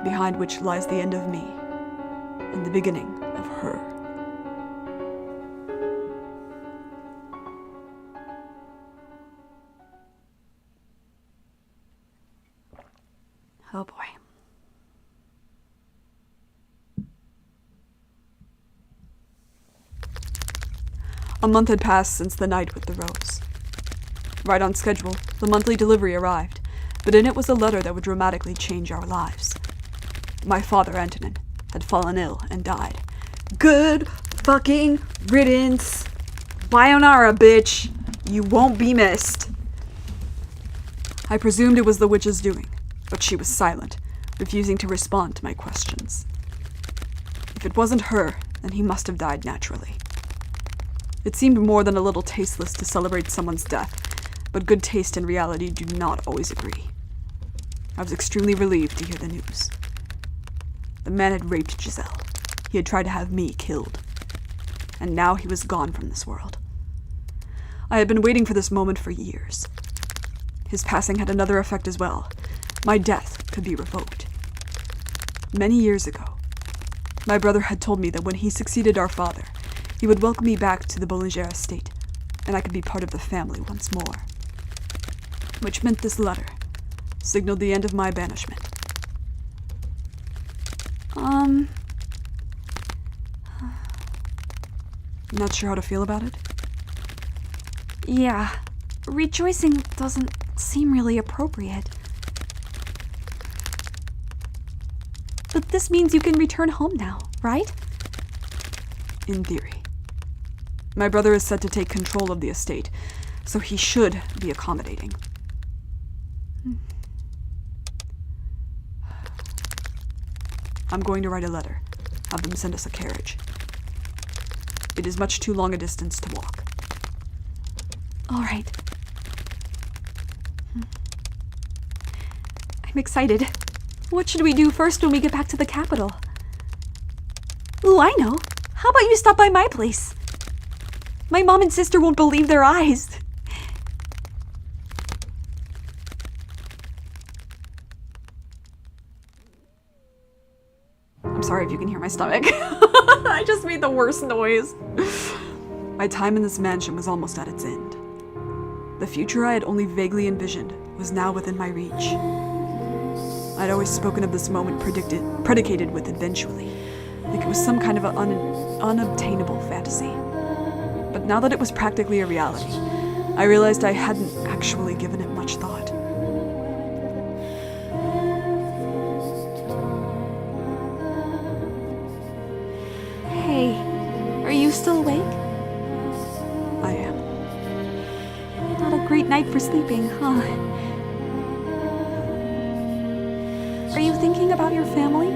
behind which lies the end of me and the beginning of her. Oh boy. A month had passed since the night with the rose. Right on schedule, the monthly delivery arrived, but in it was a letter that would dramatically change our lives. My father, Antonin, had fallen ill and died. Good fucking riddance. Sayonara, bitch. You won't be missed. I presumed it was the witch's doing, but she was silent, refusing to respond to my questions. If it wasn't her, then he must have died naturally. It seemed more than a little tasteless to celebrate someone's death, but good taste and reality do not always agree. I was extremely relieved to hear the news. The man had raped Giselle. He had tried to have me killed. And now he was gone from this world. I had been waiting for this moment for years. His passing had another effect as well. My death could be revoked. Many years ago, my brother had told me that when he succeeded our father, he would welcome me back to the Bollinger estate, and I could be part of the family once more. Which meant this letter signaled the end of my banishment. Not sure how to feel about it? Yeah, rejoicing doesn't seem really appropriate. But this means you can return home now, right? In theory. My brother is set to take control of the estate, so he should be accommodating. I'm going to write a letter. Have them send us a carriage. It is much too long a distance to walk. All right. I'm excited. What should we do first when we get back to the capital? Ooh, I know. How about you stop by my place? My mom and sister won't believe their eyes. I'm sorry if you can hear my stomach. I just made the worst noise. My time in this mansion was almost at its end. The future I had only vaguely envisioned was now within my reach. I'd always spoken of this moment predicated with eventually, like it was some kind of an unobtainable fantasy. But now that it was practically a reality, I realized I hadn't actually given it much thought. Hey, are you still awake? I am. Not a great night for sleeping, huh? Are you thinking about your family?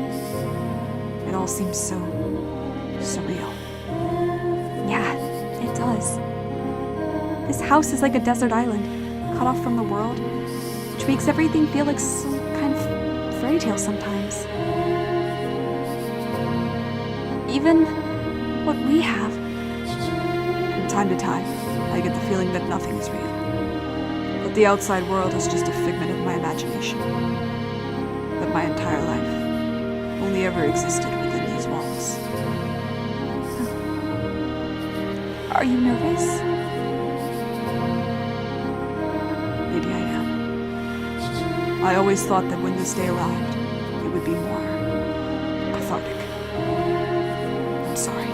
It all seems so surreal. Yeah, it does. This house is like a desert island, cut off from the world, which makes everything feel like some kind of fairy tale sometimes. Even what we have. From time to time, I get the feeling that nothing is real. That the outside world is just a figment of my imagination. That my entire life only ever existed within these walls. Are you nervous? Maybe I am. I always thought that when this day arrived, it would be more cathartic. I'm sorry.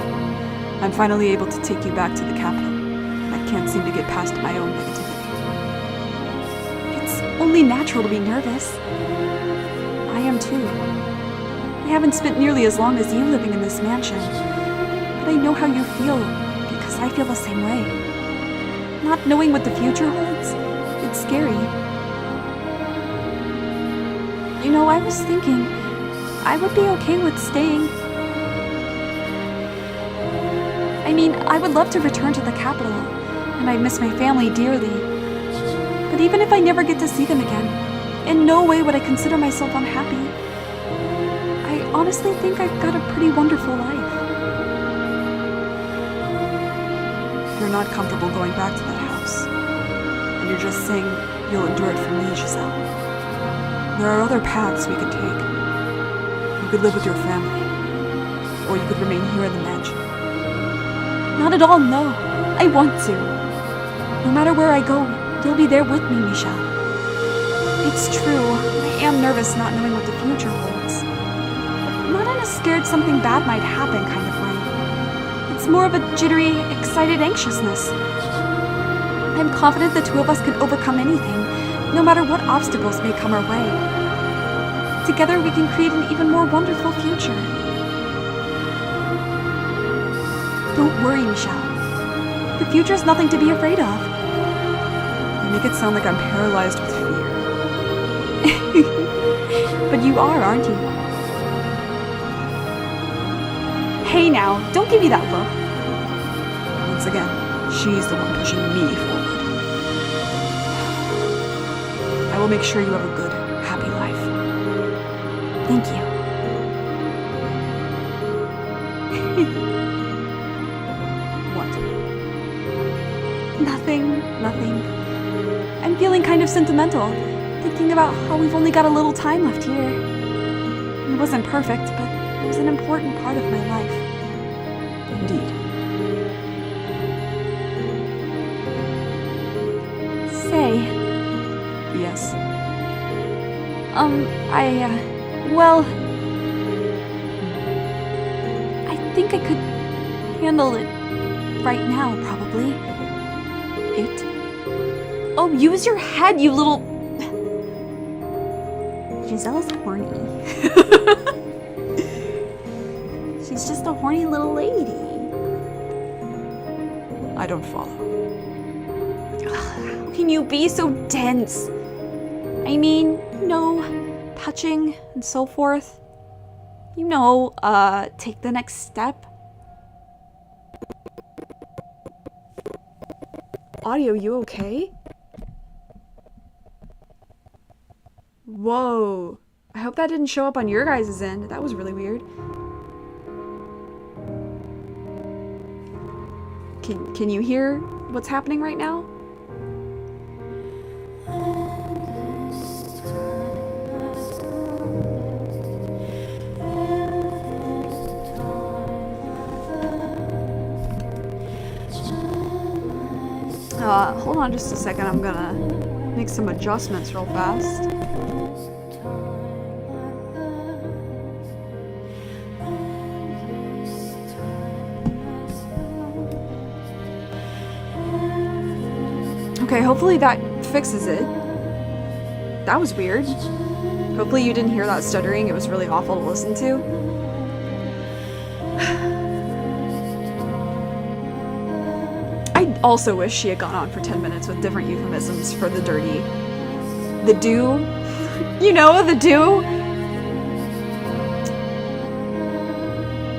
I'm finally able to take you back to the capital, and I can't seem to get past my own negativity. It's only natural to be nervous. I am too. I haven't spent nearly as long as you living in this mansion, but I know how you feel because I feel the same way. Not knowing what the future holds, it's scary. You know, I was thinking I would be okay with staying. I mean, I would love to return to the capital, and I miss my family dearly. But even if I never get to see them again, in no way would I consider myself unhappy. I honestly think I've got a pretty wonderful life. If you're not comfortable going back to that house, you're just saying you'll endure it for me, Giselle. There are other paths we could take. You could live with your family, or you could remain here in the mansion. Not at all, no. I want to. No matter where I go, you'll be there with me, Michelle. It's true, I am nervous not knowing what the future holds. Not in a scared something bad might happen kind of way. It's more of a jittery, excited anxiousness. I'm confident the two of us can overcome anything, no matter what obstacles may come our way. Together we can create an even more wonderful future. Don't worry, Michelle. The future's nothing to be afraid of. You make it sound like I'm paralyzed with fear. But you are, aren't you? Hey now, don't give me that look. Once again, she's the one pushing me forward. I will make sure you have a good, happy life. Thank you. What? Nothing. I'm feeling kind of sentimental, thinking about how we've only got a little time left here. It wasn't perfect, but it was an important part of my life. Indeed. Say, Yes. well, I think I could handle it right now, probably. It? Oh, use your head, you little... Giselle's horny. She's just a horny little lady. I don't follow. How can you be so dense? I mean, touching and so forth. Take the next step. Audio, you okay? Whoa. I hope that didn't show up on your guys' end. That was really weird. Can you hear what's happening right now? Hold on just a second. I'm gonna make some adjustments real fast. Okay, hopefully that fixes it. That was weird. Hopefully you didn't hear that stuttering. It was really awful to listen to. I also wish she had gone on for 10 minutes with different euphemisms for the dirty. The do. The do.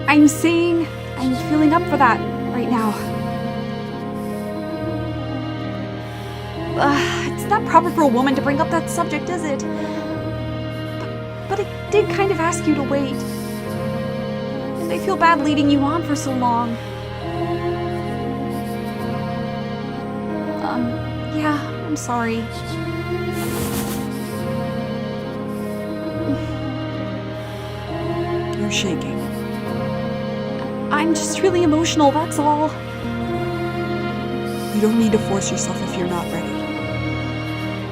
I'm saying I'm feeling up for that right now. It's not proper for a woman to bring up that subject, is it? But I did kind of ask you to wait. And I feel bad leading you on for so long. Yeah, I'm sorry. You're shaking. I'm just really emotional, that's all. You don't need to force yourself if you're not ready.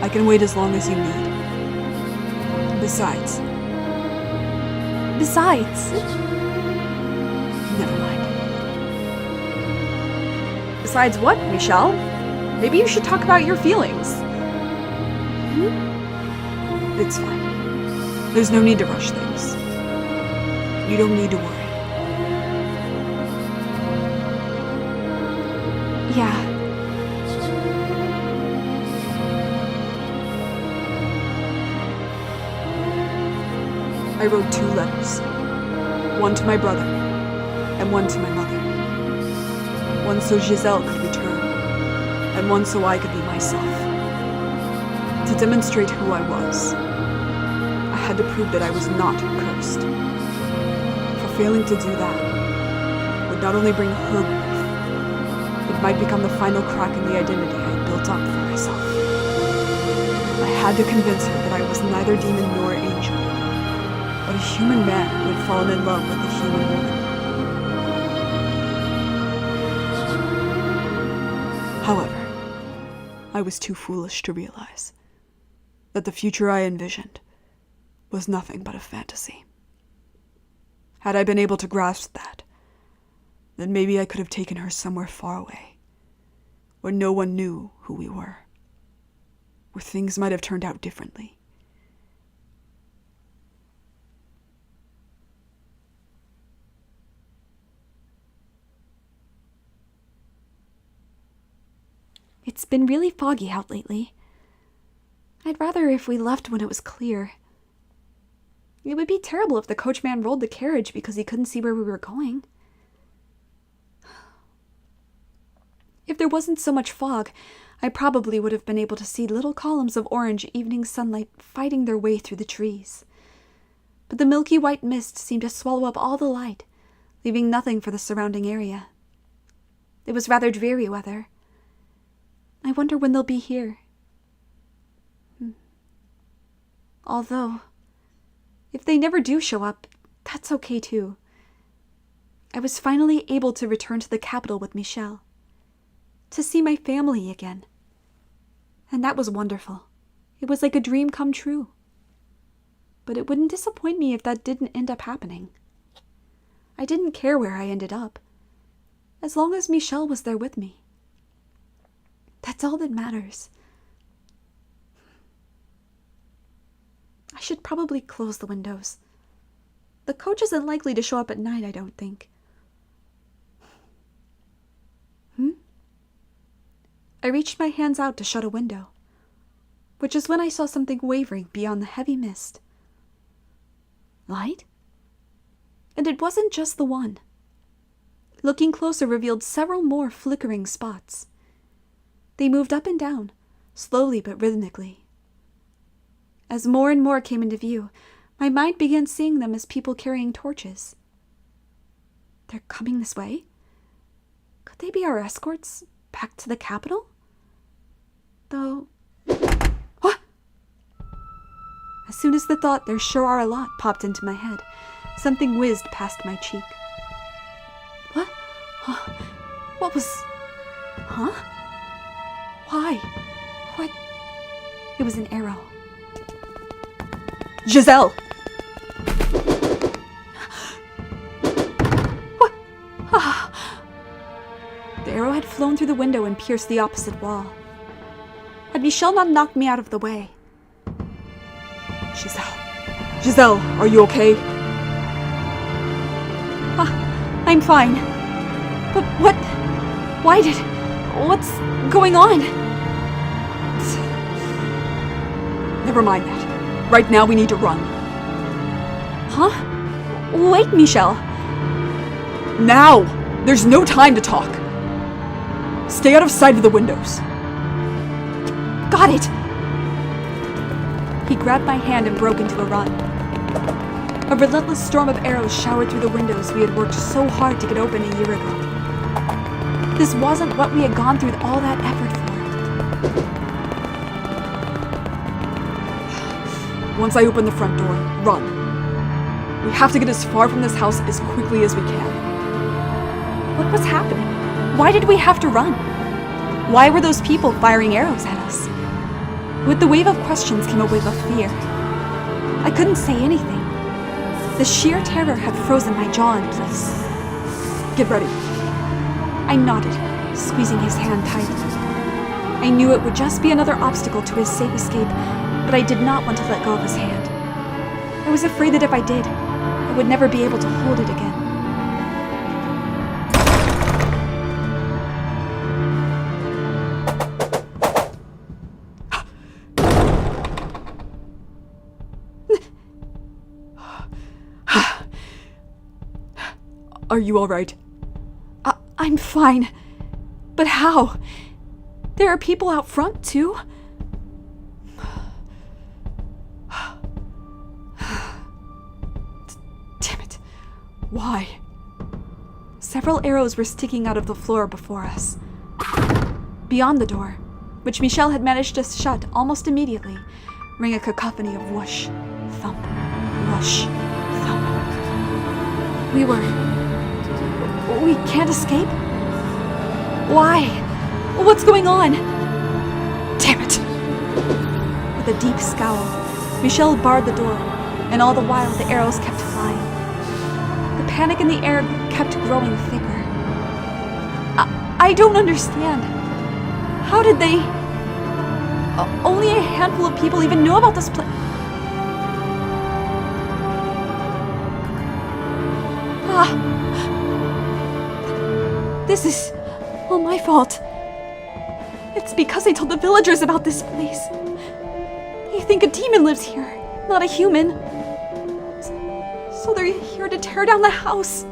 I can wait as long as you need. Besides, never mind. Besides what, Michelle? Maybe you should talk about your feelings. It's fine. There's no need to rush things. You don't need to worry. Yeah. I wrote 2 letters. One to my brother, and one to my mother. One so Giselle could return, and one so I could be myself. To demonstrate who I was, I had to prove that I was not cursed. For failing to do that would not only bring her grief, it might become the final crack in the identity I had built up for myself. had to convince her that I was neither demon nor angel, but a human man who had fallen in love with a human woman. However, I was too foolish to realize that the future I envisioned was nothing but a fantasy. Had I been able to grasp that, then maybe I could have taken her somewhere far away, where no one knew who we were, where things might have turned out differently. It's been really foggy out lately. I'd rather if we left when it was clear. It would be terrible if the coachman rolled the carriage because he couldn't see where we were going. If there wasn't so much fog, I probably would have been able to see little columns of orange evening sunlight fighting their way through the trees. But the milky white mist seemed to swallow up all the light, leaving nothing for the surrounding area. It was rather dreary weather. I wonder when they'll be here. Although, if they never do show up, that's okay too. I was finally able to return to the capital with Michelle, to see my family again. And that was wonderful. It was like a dream come true. But it wouldn't disappoint me if that didn't end up happening. I didn't care where I ended up, as long as Michelle was there with me. That's all that matters. I should probably close the windows. The coach isn't likely to show up at night, I don't think. I reached my hands out to shut a window, which is when I saw something wavering beyond the heavy mist. Light? And it wasn't just the one. Looking closer revealed several more flickering spots. They moved up and down, slowly but rhythmically. As more and more came into view, my mind began seeing them as people carrying torches. They're coming this way? Could they be our escorts back to the capital? Though... What? As soon as the thought, "there sure are a lot," popped into my head, something whizzed past my cheek. What? What was... Huh? Why? What? It was an arrow. Giselle! What? The arrow had flown through the window and pierced the opposite wall. Had Michelle not knocked me out of the way? Giselle, are you okay? I'm fine. But what? Why did... What's going on? Never mind that. Right now we need to run. Huh? Wait, Michelle. Now! There's no time to talk. Stay out of sight of the windows. Got it! He grabbed my hand and broke into a run. A relentless storm of arrows showered through the windows we had worked so hard to get open a year ago. This wasn't what we had gone through all that effort for. Once I open the front door, run. We have to get as far from this house as quickly as we can. What was happening? Why did we have to run? Why were those people firing arrows at us? With the wave of questions came a wave of fear. I couldn't say anything. The sheer terror had frozen my jaw in place. Get ready. I nodded, squeezing his hand tight. I knew it would just be another obstacle to his safe escape, but I did not want to let go of his hand. I was afraid that if I did, I would never be able to hold it again. Are you all right? I'm fine. But how? There are people out front, too? Damn it. Why? Several arrows were sticking out of the floor before us. Beyond the door, which Michelle had managed to shut almost immediately, rang a cacophony of whoosh, thump, whoosh, thump. We can't escape? Why? What's going on? Damn it! With a deep scowl, Michelle barred the door, and all the while the arrows kept flying. The panic in the air kept growing thicker. I don't understand. How did they... only a handful of people even know about this place. This is all my fault. It's because I told the villagers about this place. They think a demon lives here, not a human. So they're here to tear down the house.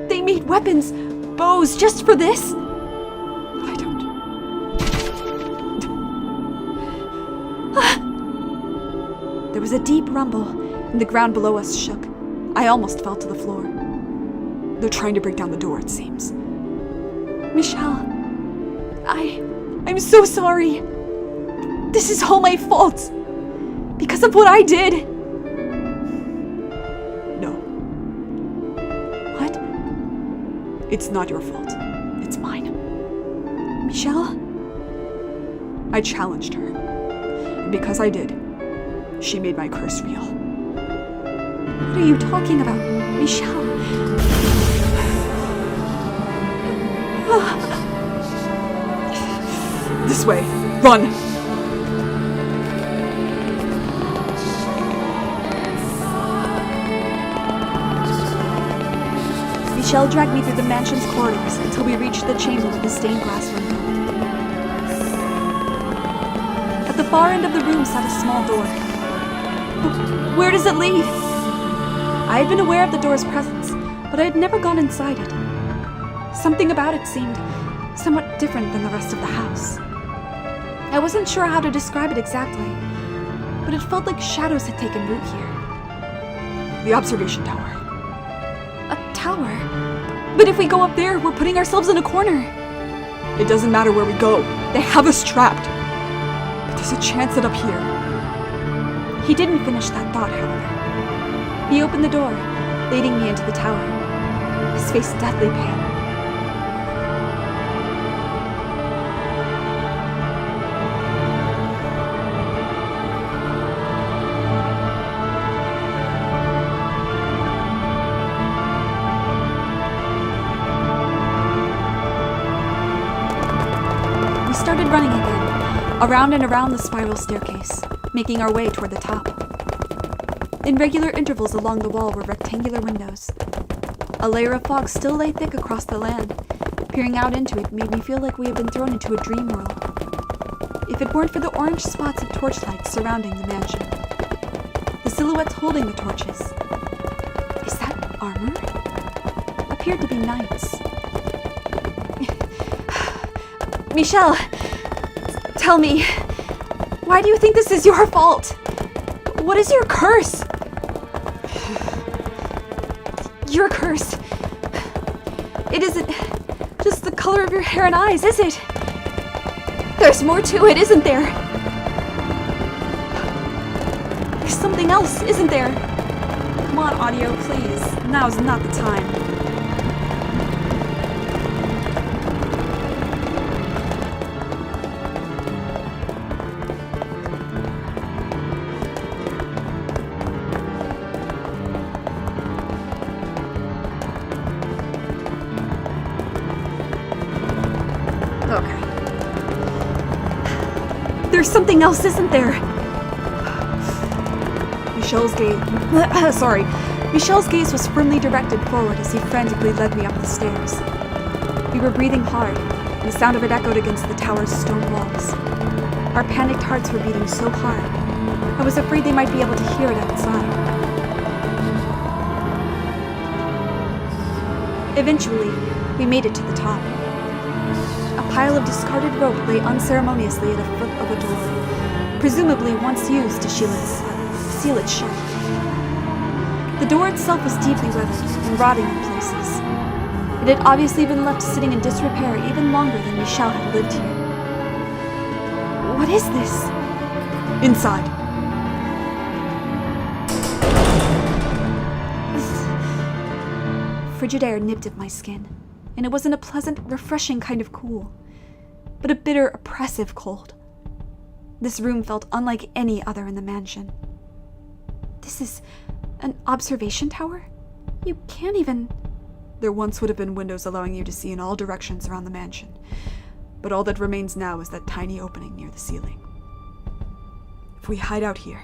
They made weapons, bows, just for this. I don't... There was a deep rumble, and the ground below us shook. I almost fell to the floor. They're trying to break down the door, it seems. Michelle, I'm so sorry. This is all my fault. Because of what I did. No. What? It's not your fault. It's mine. Michelle? I challenged her. And because I did, she made my curse real. What are you talking about, Michelle? This way. Run! Michelle dragged me through the mansion's corridors until we reached the chamber with the stained glass window. At the far end of the room sat a small door. Where does it lead? I had been aware of the door's presence, but I had never gone inside it. Something about it seemed somewhat different than the rest of the house. I wasn't sure how to describe it exactly, but it felt like shadows had taken root here. The observation tower. A tower? But if we go up there, we're putting ourselves in a corner. It doesn't matter where we go. They have us trapped. But there's a chance that up here... He didn't finish that thought, however. He opened the door, leading me into the tower, his face deathly pale. We started running again, around and around the spiral staircase, making our way toward the top. In regular intervals along the wall were rectangular windows. A layer of fog still lay thick across the land. Peering out into it made me feel like we had been thrown into a dream world. If it weren't for the orange spots of torchlight surrounding the mansion. The silhouettes holding the torches. Is that armor? Appeared to be knights. Michelle, tell me, why do you think this is your fault? What is your curse? Your curse. It isn't just the color of your hair and eyes, is it? There's more to it, isn't there? There's something else, isn't there? Come on, audio, please. Now's not the time. Okay. There's something else, isn't there? Michelle's gaze was firmly directed forward as he frantically led me up the stairs. We were breathing hard, and the sound of it echoed against the tower's stone walls. Our panicked hearts were beating so hard, I was afraid they might be able to hear it outside. Eventually, we made it to the top. A pile of discarded rope lay unceremoniously at the foot of a door, presumably once used to seal it shut. The door itself was deeply weathered and rotting in places. It had obviously been left sitting in disrepair even longer than Michelle had lived here. What is this? Inside. Frigid air nipped at my skin, and it wasn't a pleasant, refreshing kind of cool, but a bitter, oppressive cold. This room felt unlike any other in the mansion. This is an observation tower? You can't even... There once would have been windows allowing you to see in all directions around the mansion, but all that remains now is that tiny opening near the ceiling. If we hide out here,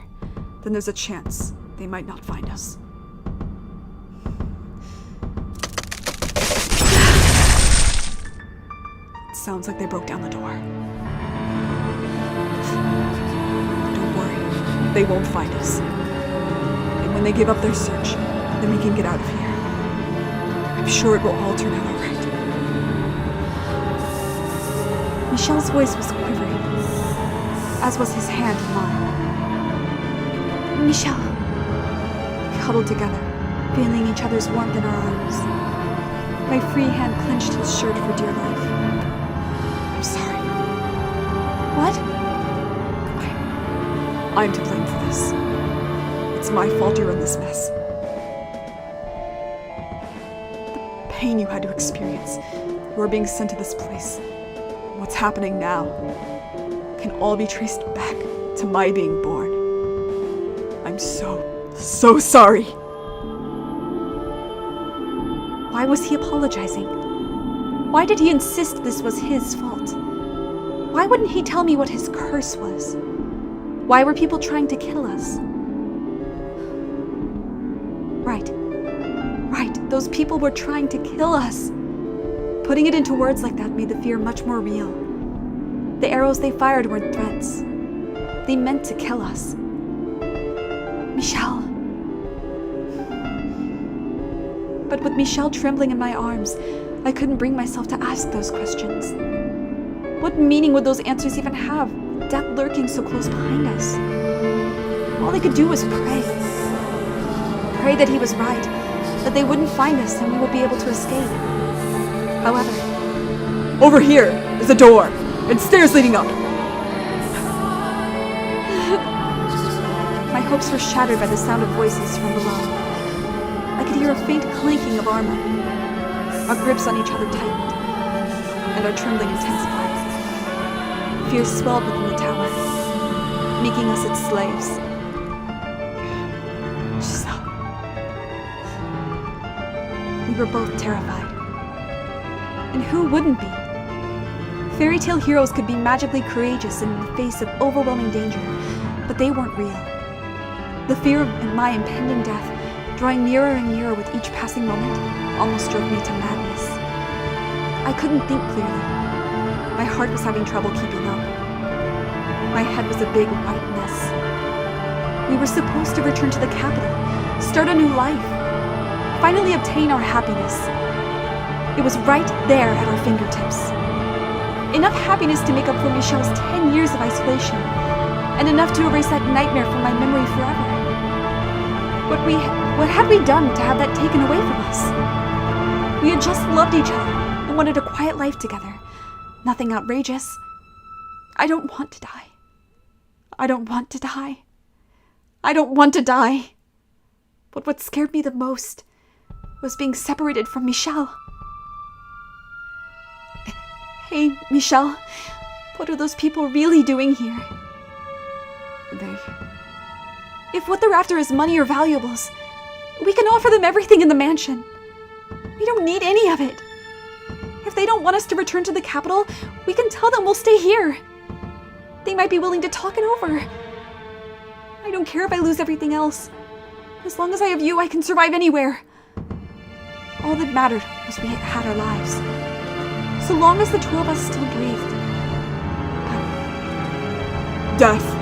then there's a chance they might not find us. It sounds like they broke down the door. Don't worry, they won't find us. And when they give up their search, then we can get out of here. I'm sure it will all turn out all right. Michel's voice was quivering, as was his hand in mine. Michel. We huddled together, feeling each other's warmth in our arms. My free hand clenched his shirt for dear life. I'm sorry. What? I'm to blame for this. It's my fault you're in this mess. The pain you had to experience, you are being sent to this place. What's happening now can all be traced back to my being born. I'm so sorry. Why was he apologizing? Why did he insist this was his fault? Why wouldn't he tell me what his curse was? Why were people trying to kill us? Right, those people were trying to kill us. Putting it into words like that made the fear much more real. The arrows they fired weren't threats. They meant to kill us. Michel. But with Michel trembling in my arms, I couldn't bring myself to ask those questions. What meaning would those answers even have, death lurking so close behind us? All I could do was pray. Pray that he was right, that they wouldn't find us and we would be able to escape. However, over here is a door and stairs leading up. My hopes were shattered by the sound of voices from below. I could hear a faint clanking of armor. Our grips on each other tightened, and our trembling intensified. Fear swelled within the tower, making us its slaves. We were both terrified. And who wouldn't be? Fairy tale heroes could be magically courageous in the face of overwhelming danger, but they weren't real. The fear of my impending death, drawing nearer and nearer with each passing moment, almost drove me to madness. I couldn't think clearly. My heart was having trouble keeping up. My head was a big white mess. We were supposed to return to the capital, start a new life, finally obtain our happiness. It was right there at our fingertips. Enough happiness to make up for Michel's 10 years of isolation, and enough to erase that nightmare from my memory forever. What had we done to have that taken away from us? We had just loved each other and wanted a quiet life together. Nothing outrageous. I don't want to die. I don't want to die. I don't want to die. But what scared me the most was being separated from Michel. Hey, Michel, what are those people really doing here? If what they're after is money or valuables, we can offer them everything in the mansion. We don't need any of it. If they don't want us to return to the capital, we can tell them we'll stay here. They might be willing to talk it over. I don't care if I lose everything else. As long as I have you, I can survive anywhere. All that mattered was we had our lives. So long as the two of us still breathed. Death.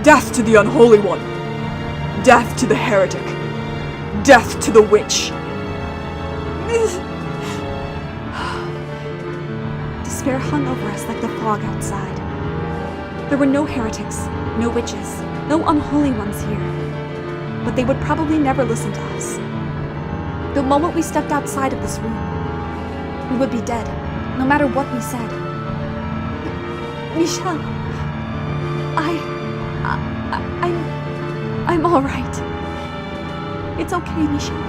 Death to the unholy one. Death to the heretic. Death to the witch. Despair hung over us like the fog outside. There were no heretics, no witches, no unholy ones here. But they would probably never listen to us. The moment we stepped outside of this room, we would be dead, no matter what we said. Michelle, I'm all right. It's okay, Michelle.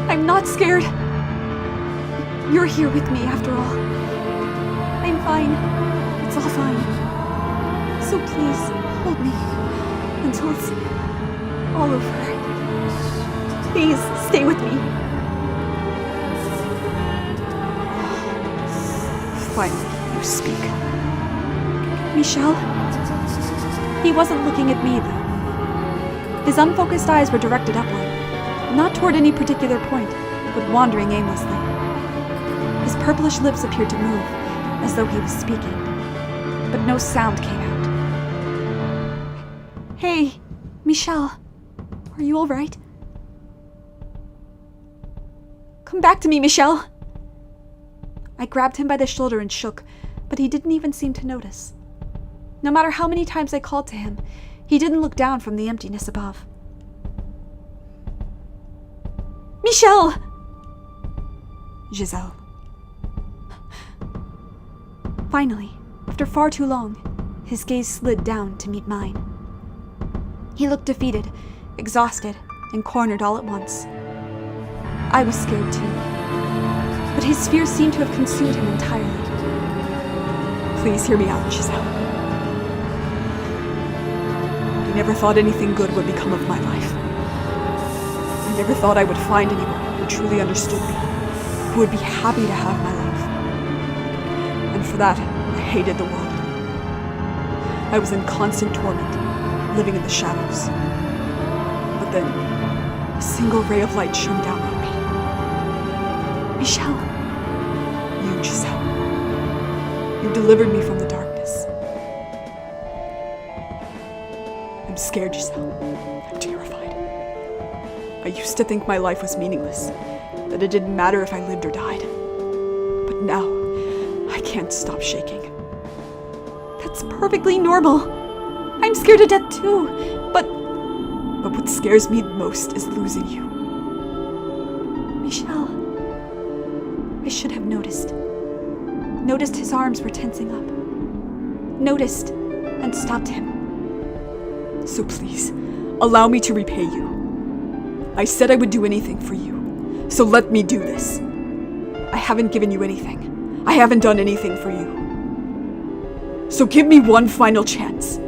I'm not scared. You're here with me after all. I'm fine. It's all fine. So please, hold me until it's all over. Please, stay with me. Finally, you speak. Michelle? He wasn't looking at me, though. His unfocused eyes were directed upward, not toward any particular point, but wandering aimlessly. His purplish lips appeared to move, as though he was speaking, but no sound came out. Hey, Michelle, are you all right? Come back to me, Michelle! I grabbed him by the shoulder and shook, but he didn't even seem to notice. No matter how many times I called to him, he didn't look down from the emptiness above. Michelle! Giselle. Finally, after far too long, his gaze slid down to meet mine. He looked defeated, exhausted, and cornered all at once. I was scared too, but his fear seemed to have consumed him entirely. Please hear me out, Giselle. I never thought anything good would become of my life. I never thought I would find anyone who truly understood me, who would be happy to have my life. And for that, I hated the world. I was in constant torment, living in the shadows. But then, a single ray of light shone down on me. Michelle. You, Giselle. You delivered me from the darkness. I'm scared, Giselle. I'm terrified. I used to think my life was meaningless, that it didn't matter if I lived or died. But now, I can't stop shaking. That's perfectly normal. I'm scared to death too, but what scares me the most is losing you. Michelle, I should have noticed. Noticed his arms were tensing up. Noticed and stopped him. So please, allow me to repay you. I said I would do anything for you, so let me do this. I haven't given you anything. I haven't done anything for you. So give me one final chance.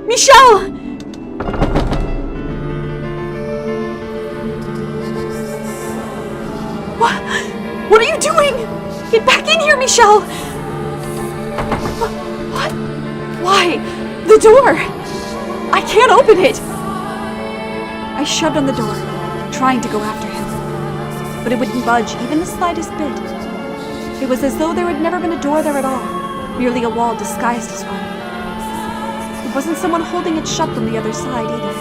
Michelle! What are you doing? Get back in here, Michelle! What? Why? The door! I can't open it! I shoved on the door, trying to go after him. But it wouldn't budge even the slightest bit. It was as though there had never been a door there at all, merely a wall disguised as one. It wasn't someone holding it shut from the other side either.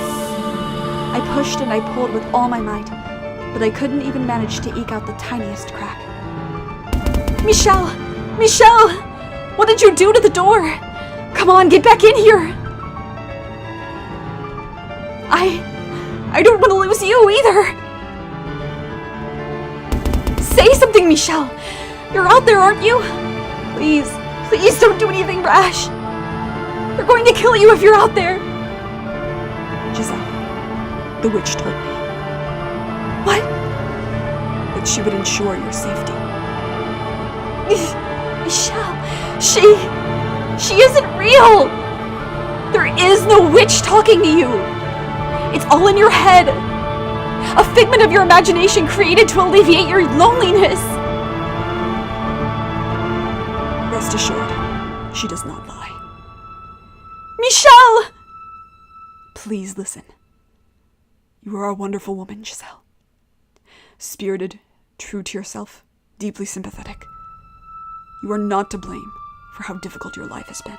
I pushed and I pulled with all my might, but I couldn't even manage to eke out the tiniest crack. Michelle! Michelle! What did you do to the door? Come on, get back in here! I don't want to lose you either! Say something, Michelle! You're out there, aren't you? Please, please don't do anything rash! They're going to kill you if you're out there! Giselle, the witch told me. What? That she would ensure your safety. Michelle, she isn't real! There is no witch talking to you! It's all in your head! A figment of your imagination created to alleviate your loneliness! Rest assured, she does not lie. Michelle! Please listen. You are a wonderful woman, Giselle. Spirited, true to yourself, deeply sympathetic. You are not to blame for how difficult your life has been.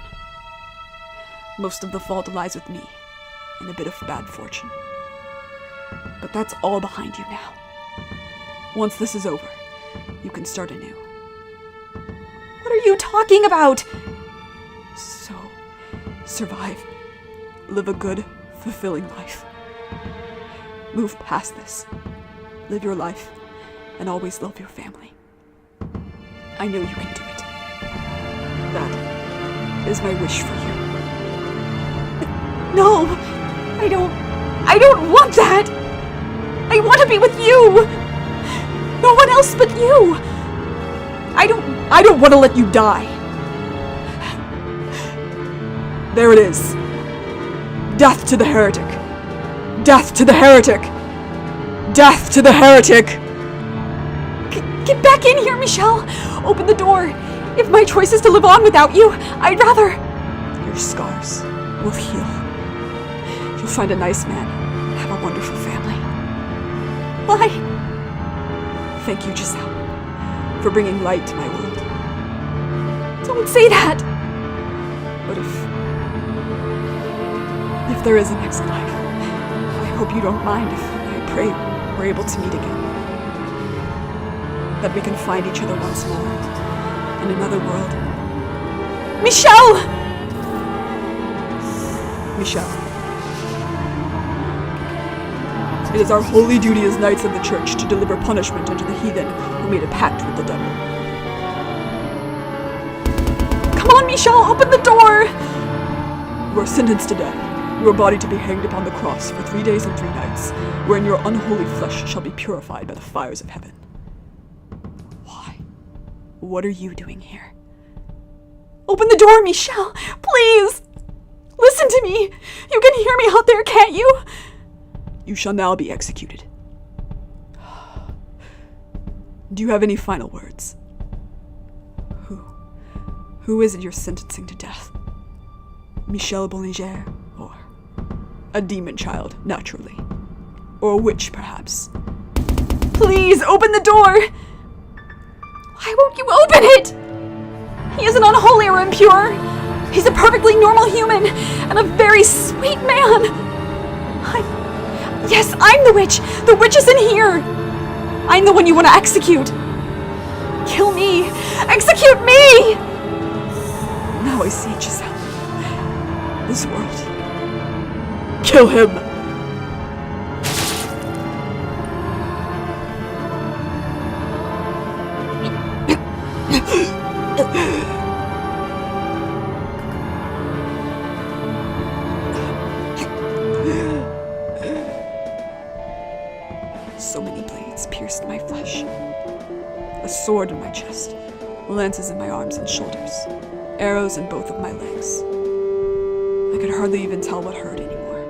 Most of the fault lies with me and a bit of bad fortune. But that's all behind you now. Once this is over, you can start anew. What are you talking about? So, survive. Live a good, fulfilling life. Move past this. live your life, and always love your family. I know you can do it. That is my wish for you. No! I don't want that! I want to be with you! No one else but you! I don't want to let you die. There it is. Death to the heretic. Death to the heretic. Death to the heretic. Get back in here, Michelle! Open the door! If my choice is to live on without you, I'd rather... Your scars will heal. You'll find a nice man and have a wonderful family. Why? Thank you, Giselle, for bringing light to my world. Don't say that! But if there is a next life, I hope you don't mind if I pray we're able to meet again. That we can find each other once more in another world. Michelle! Michelle. It is our holy duty as knights of the church to deliver punishment unto the heathen who made a pact with the devil. Come on, Michelle, open the door! You are sentenced to death, your body to be hanged upon the cross for 3 days and 3 nights, wherein your unholy flesh shall be purified by the fires of heaven. Why? What are you doing here? Open the door, Michelle, please! Listen to me! You can hear me out there, can't you? You shall now be executed. Do you have any final words? Who is it you're sentencing to death? Michel Bollinger, or a demon child, naturally. Or a witch, perhaps. Please, open the door! Why won't you open it? He isn't unholy or impure. He's a perfectly normal human, and a very sweet man. Yes, I'm the witch! The witch is in here! I'm the one you want to execute! Kill me! Execute me! Now I see, Giselle. This world. Kill him! So many blades pierced my flesh. A sword in my chest, lances in my arms and shoulders, arrows in both of my legs. I could hardly even tell what hurt anymore.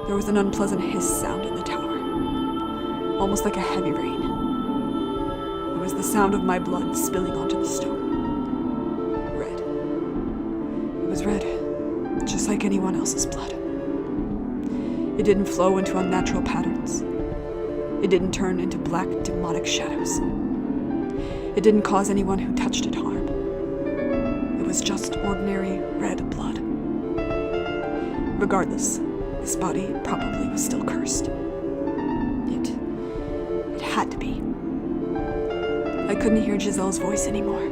There was an unpleasant hiss sound in the tower, almost like a heavy rain. It was the sound of my blood spilling onto the stone. Red. It was red, just like anyone else's blood. It didn't flow into unnatural patterns. It didn't turn into black, demonic shadows. It didn't cause anyone who touched it harm. It was just ordinary red blood. Regardless, this body probably was still cursed. It had to be. I couldn't hear Giselle's voice anymore.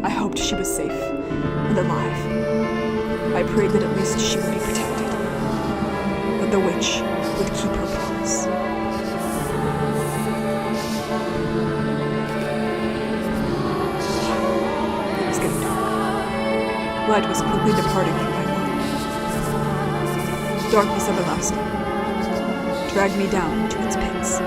I hoped she was safe and alive. I prayed that at least she would be protected. That the witch would keep her promise. It was getting dark. Light was quickly departing from my world. Darkness everlasting dragged me down into its pits.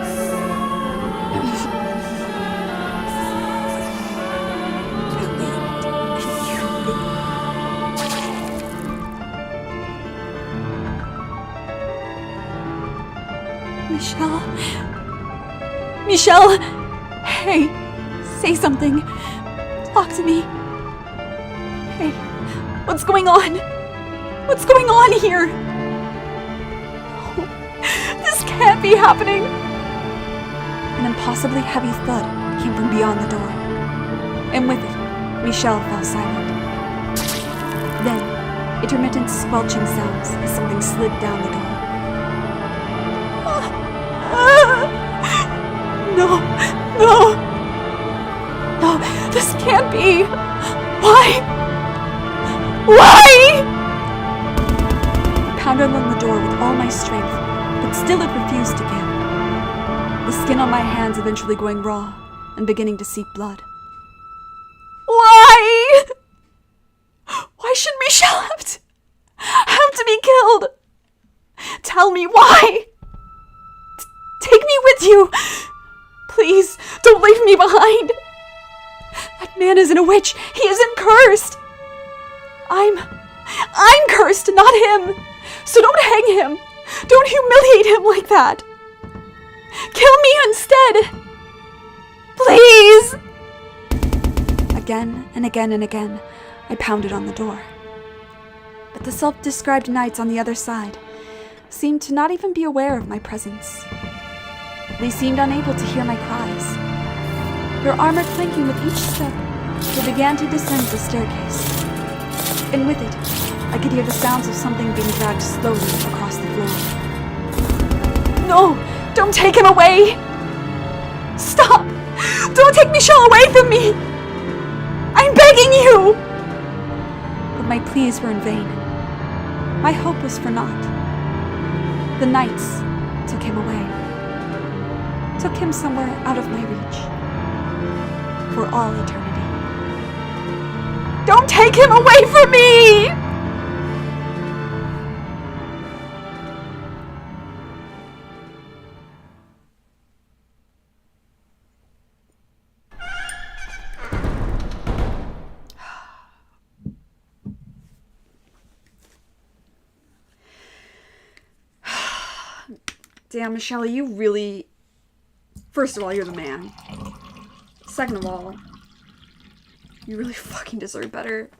Michelle? Michelle! Hey, say something. Talk to me. Hey, what's going on? What's going on here? Oh, this can't be happening. An impossibly heavy thud came from beyond the door, and with it, Michelle fell silent. Then, intermittent squelching sounds as something slid down the door. No, no, no, this can't be. Why? Why? I pounded on the door with all my strength, but still it refused to give. the skin on my hands eventually going raw and beginning to seep blood. Why? Why should Michelle have to be killed? Tell me why. Take me with you. Please, don't leave me behind. That man isn't a witch. He isn't cursed. I'm cursed, not him. So don't hang him. Don't humiliate him like that. Kill me instead. Please. Again and again and again, I pounded on the door. But the self-described knights on the other side seemed to not even be aware of my presence. They seemed unable to hear my cries. Their armor clanking with each step, they began to descend the staircase. And with it, I could hear the sounds of something being dragged slowly across the floor. No! Don't take him away! Stop! Don't take Michelle away from me! I'm begging you! But my pleas were in vain. My hope was for naught. The knights took him away. Took him somewhere out of my reach. For all eternity. Don't take him away from me! Damn, Michelle, you really... First of all, you're the man. Second of all, you really fucking deserve better.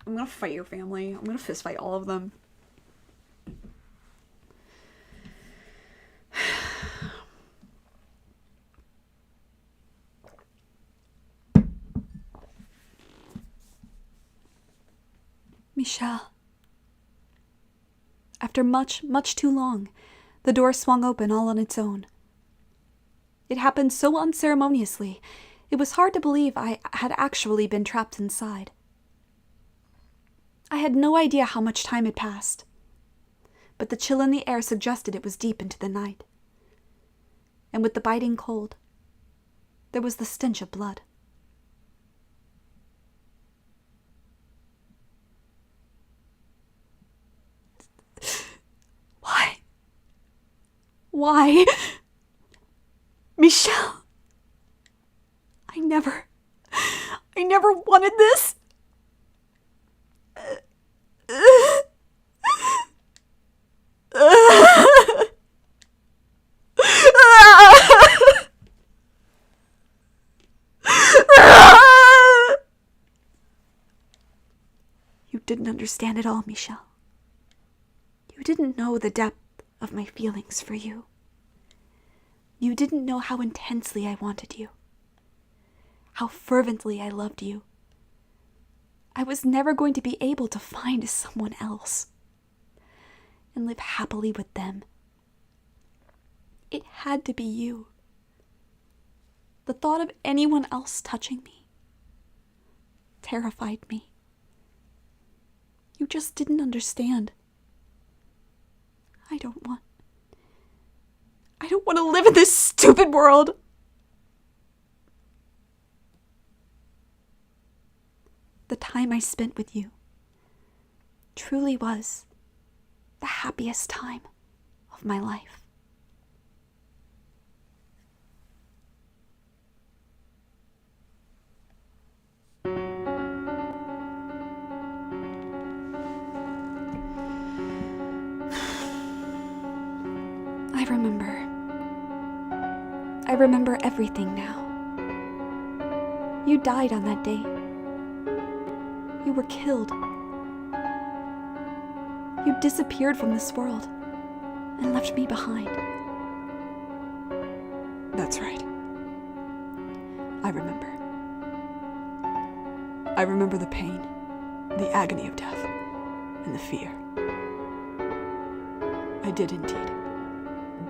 I'm gonna fight your family. I'm gonna fist fight all of them. Michelle. After much, much too long, the door swung open all on its own. It happened so unceremoniously, it was hard to believe I had actually been trapped inside. I had no idea how much time had passed, but the chill in the air suggested it was deep into the night. And with the biting cold, there was the stench of blood. Why? Michelle! I never wanted this. You didn't understand it all, Michelle. You didn't know the depth of my feelings for you. You didn't know how intensely I wanted you, how fervently I loved you. I was never going to be able to find someone else and live happily with them. It had to be you. The thought of anyone else touching me terrified me. You just didn't understand. I don't want to live in this stupid world. The time I spent with you truly was the happiest time of my life. I remember everything now. You died on that day. You were killed. You disappeared from this world and left me behind. That's right. I remember. I remember the pain, the agony of death, and the fear. I did indeed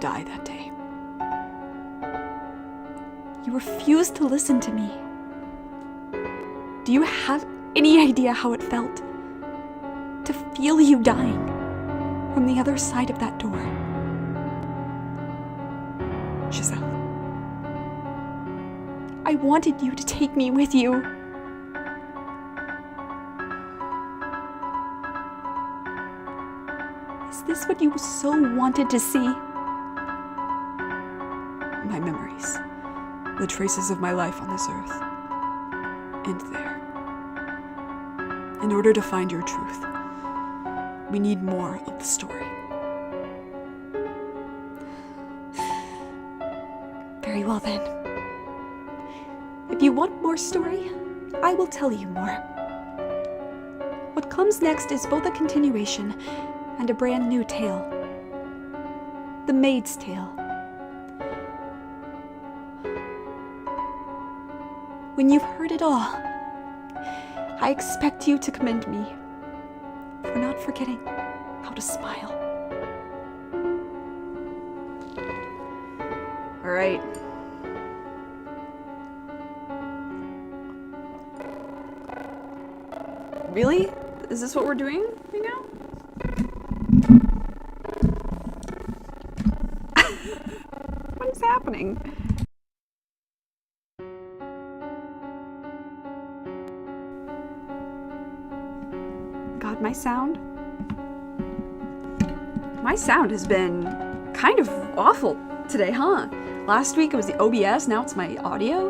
die that day. You refused to listen to me. Do you have any idea how it felt to feel you dying from the other side of that door? Giselle. I wanted you to take me with you. Is this what you so wanted to see? My memories. The traces of my life on this earth. And there. In order to find your truth, we need more of the story. Very well then. If you want more story, I will tell you more. What comes next is both a continuation and a brand new tale. The Maid's Tale. When you've heard it all, I expect you to commend me for not forgetting how to smile. All right. Really? Is this what we're doing right now? What is happening? God, my sound? My sound has been kind of awful today, huh? Last week it was the OBS, now it's my audio.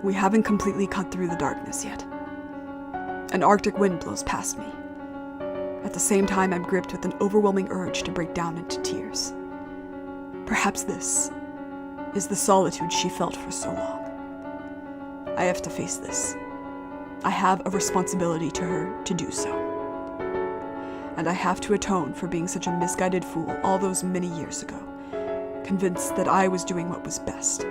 We haven't completely cut through the darkness yet. An Arctic wind blows past me. At the same time, I'm gripped with an overwhelming urge to break down into tears. Perhaps this is the solitude she felt for so long. I have to face this. I have a responsibility to her to do so. And I have to atone for being such a misguided fool all those many years ago, convinced that I was doing what was best.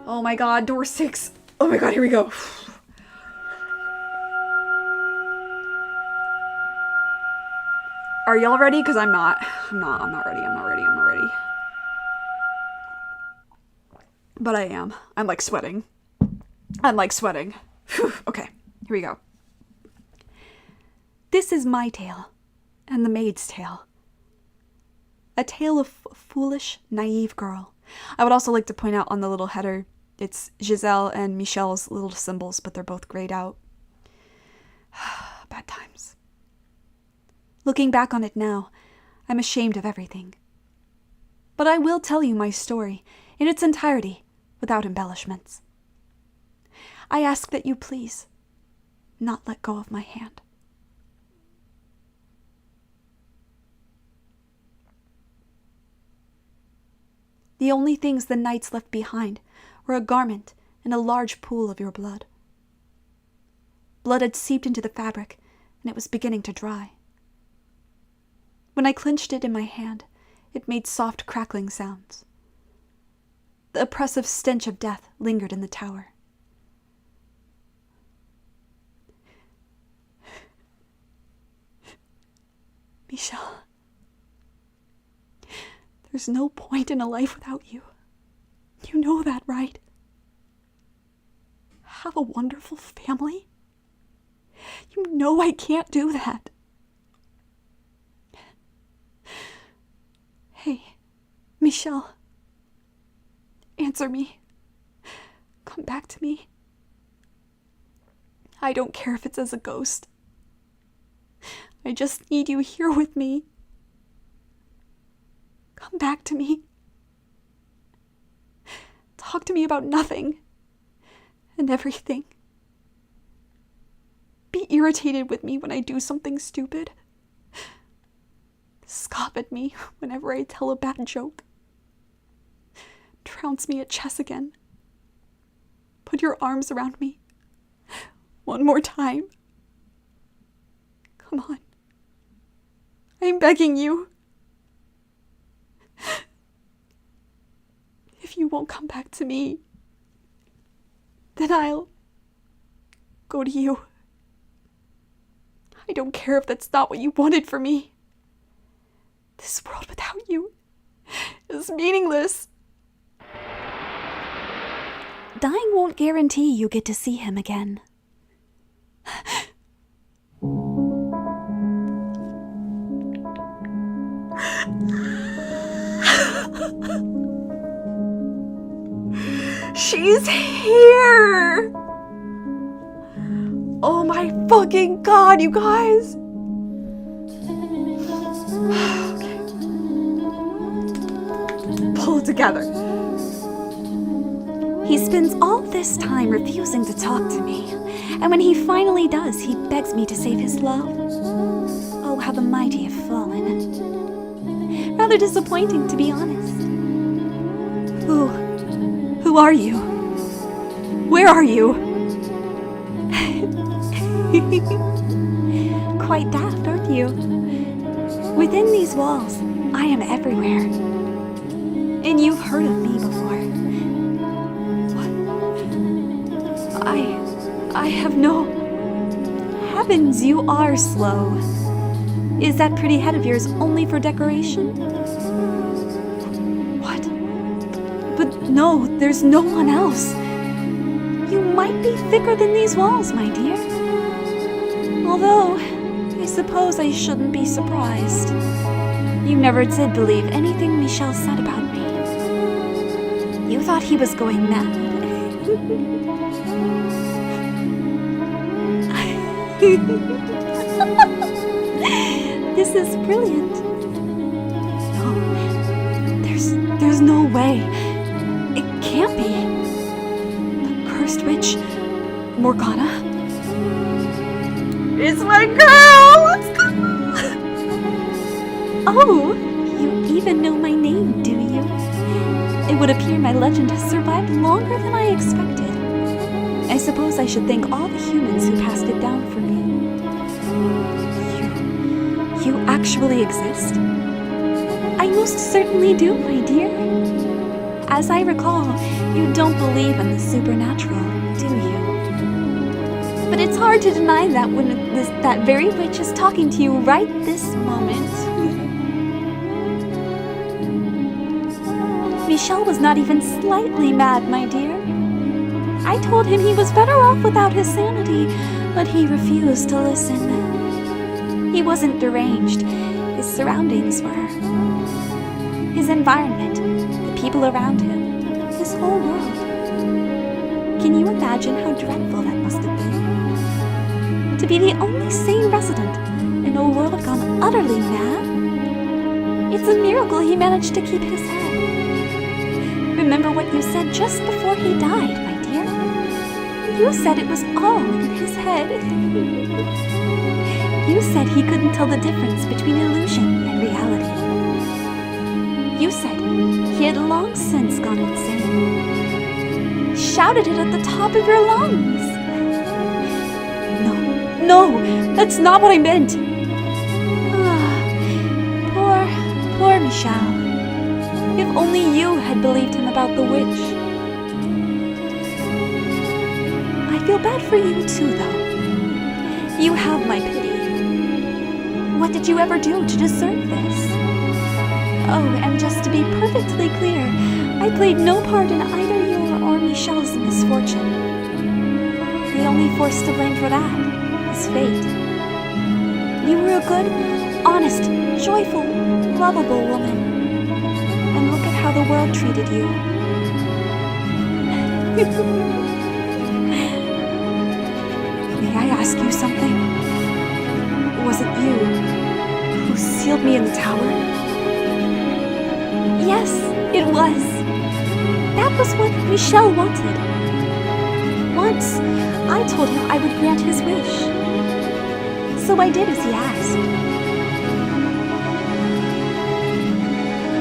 Oh my god, door 6. Oh my god, here we go. Are y'all ready? Because I'm not ready. But I am. I'm like sweating. Whew. Okay, here we go. This is my tale, and the Maid's Tale. A tale of a foolish, naive girl. I would also like to point out on the little header, it's Giselle and Michelle's little symbols, but they're both grayed out. Bad times. Looking back on it now, I'm ashamed of everything. But I will tell you my story in its entirety, without embellishments. I ask that you please not let go of my hand. The only things the knights left behind were a garment and a large pool of your blood. Blood had seeped into the fabric, and it was beginning to dry. When I clenched it in my hand, it made soft crackling sounds. The oppressive stench of death lingered in the tower. Michelle, there's no point in a life without you. You know that, right? Have a wonderful family. You know I can't do that. Hey, Michelle. Answer me. Come back to me. I don't care if it's as a ghost. I just need you here with me. Come back to me. Talk to me about nothing and everything. Be irritated with me when I do something stupid. Scoff at me whenever I tell a bad joke. Trounce me at chess again. Put your arms around me. One more time. Come on. I'm begging you. If you won't come back to me, then I'll go to you. I don't care if that's not what you wanted for me. This world without you is meaningless. Dying won't guarantee you get to see him again. She's here! Oh my fucking god, you guys! Okay. Pull it together. He spends all this time refusing to talk to me, and when he finally does, he begs me to save his love. Oh, how the mighty have fallen. Rather disappointing, to be honest. Who are you? Where are you? Quite daft, aren't you? Within these walls, I am everywhere. And you've heard of me before. I have no... Heavens, you are slow. Is that pretty head of yours only for decoration? What? But no, there's no one else. You might be thicker than these walls, my dear. Although, I suppose I shouldn't be surprised. You never did believe anything Michel said about me. You thought he was going mad. This is brilliant. No, there's no way. It can't be. The cursed witch, Morgana? It's my girl! Let's go! Oh, you even know my name, do you? It would appear my legend has survived longer than I expected. I suppose I should thank all the humans who passed it down for me. You actually exist? I most certainly do, my dear. As I recall, you don't believe in the supernatural, do you? But it's hard to deny that when that very witch is talking to you right this moment. Michel was not even slightly mad, my dear. I told him he was better off without his sanity, but he refused to listen. He wasn't deranged. His surroundings were. His environment, the people around him, his whole world. Can you imagine how dreadful that must have been? To be the only sane resident in a world gone utterly mad? It's a miracle he managed to keep his head. Remember what you said just before he died, my dear. You said it was all in his head. You said he couldn't tell the difference between illusion and reality. You said he had long since gone insane. Shouted it at the top of your lungs. No, that's not what I meant. Poor Michel. If only you had believed him about the witch. I feel bad for you too, though. You have my pity. What did you ever do to deserve this? Oh, and just to be perfectly clear, I played no part in either your or Michel's misfortune. The only force to blame for that is fate. You were a good, honest, joyful, lovable woman. And look at how the world treated you. May I ask you something? Was it you who sealed me in the tower? Yes, it was. That was what Michel wanted. Once, I told him I would grant his wish. So I did as he asked.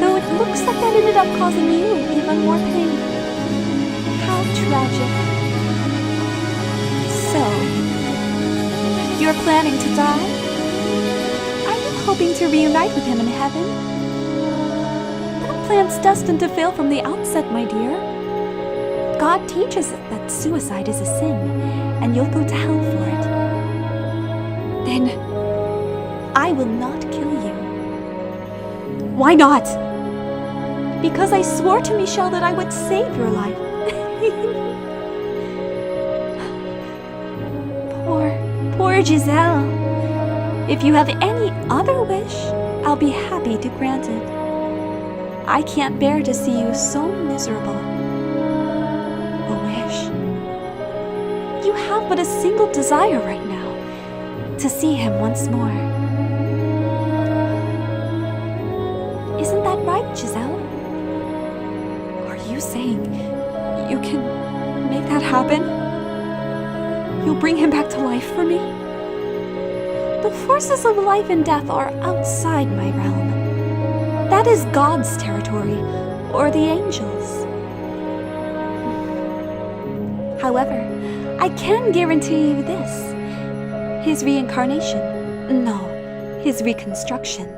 Though it looks like that ended up causing you even more pain. How tragic. So, you're planning to die? Are you hoping to reunite with him in heaven? That plan's destined to fail from the outset, my dear. God teaches that suicide is a sin, and you'll go to hell for it. Then, I will not kill you. Why not? Because I swore to Michel that I would save your life. Poor Giselle. If you have any other wish, I'll be happy to grant it. I can't bear to see you so miserable. but a single desire right now, to see him once more. Isn't that right, Giselle? Are you saying you can make that happen? You'll bring him back to life for me? The forces of life and death are outside my realm. That is God's territory, or the angels. However, I can guarantee you this. His reincarnation. No, his reconstruction.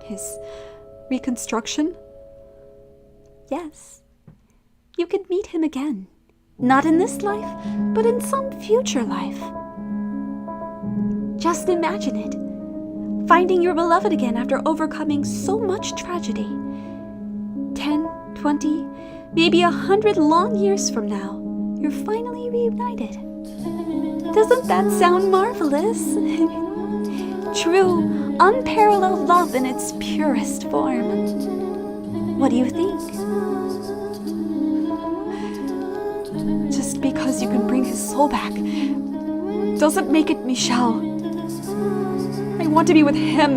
His reconstruction? Yes. You could meet him again. Not in this life, but in some future life. Just imagine it. Finding your beloved again after overcoming so much tragedy. 10, 20, maybe 100 long years from now, you're finally reunited. Doesn't that sound marvelous? True, unparalleled love in its purest form. What do you think? Just because you can bring his soul back doesn't make it Michelle. I want to be with him,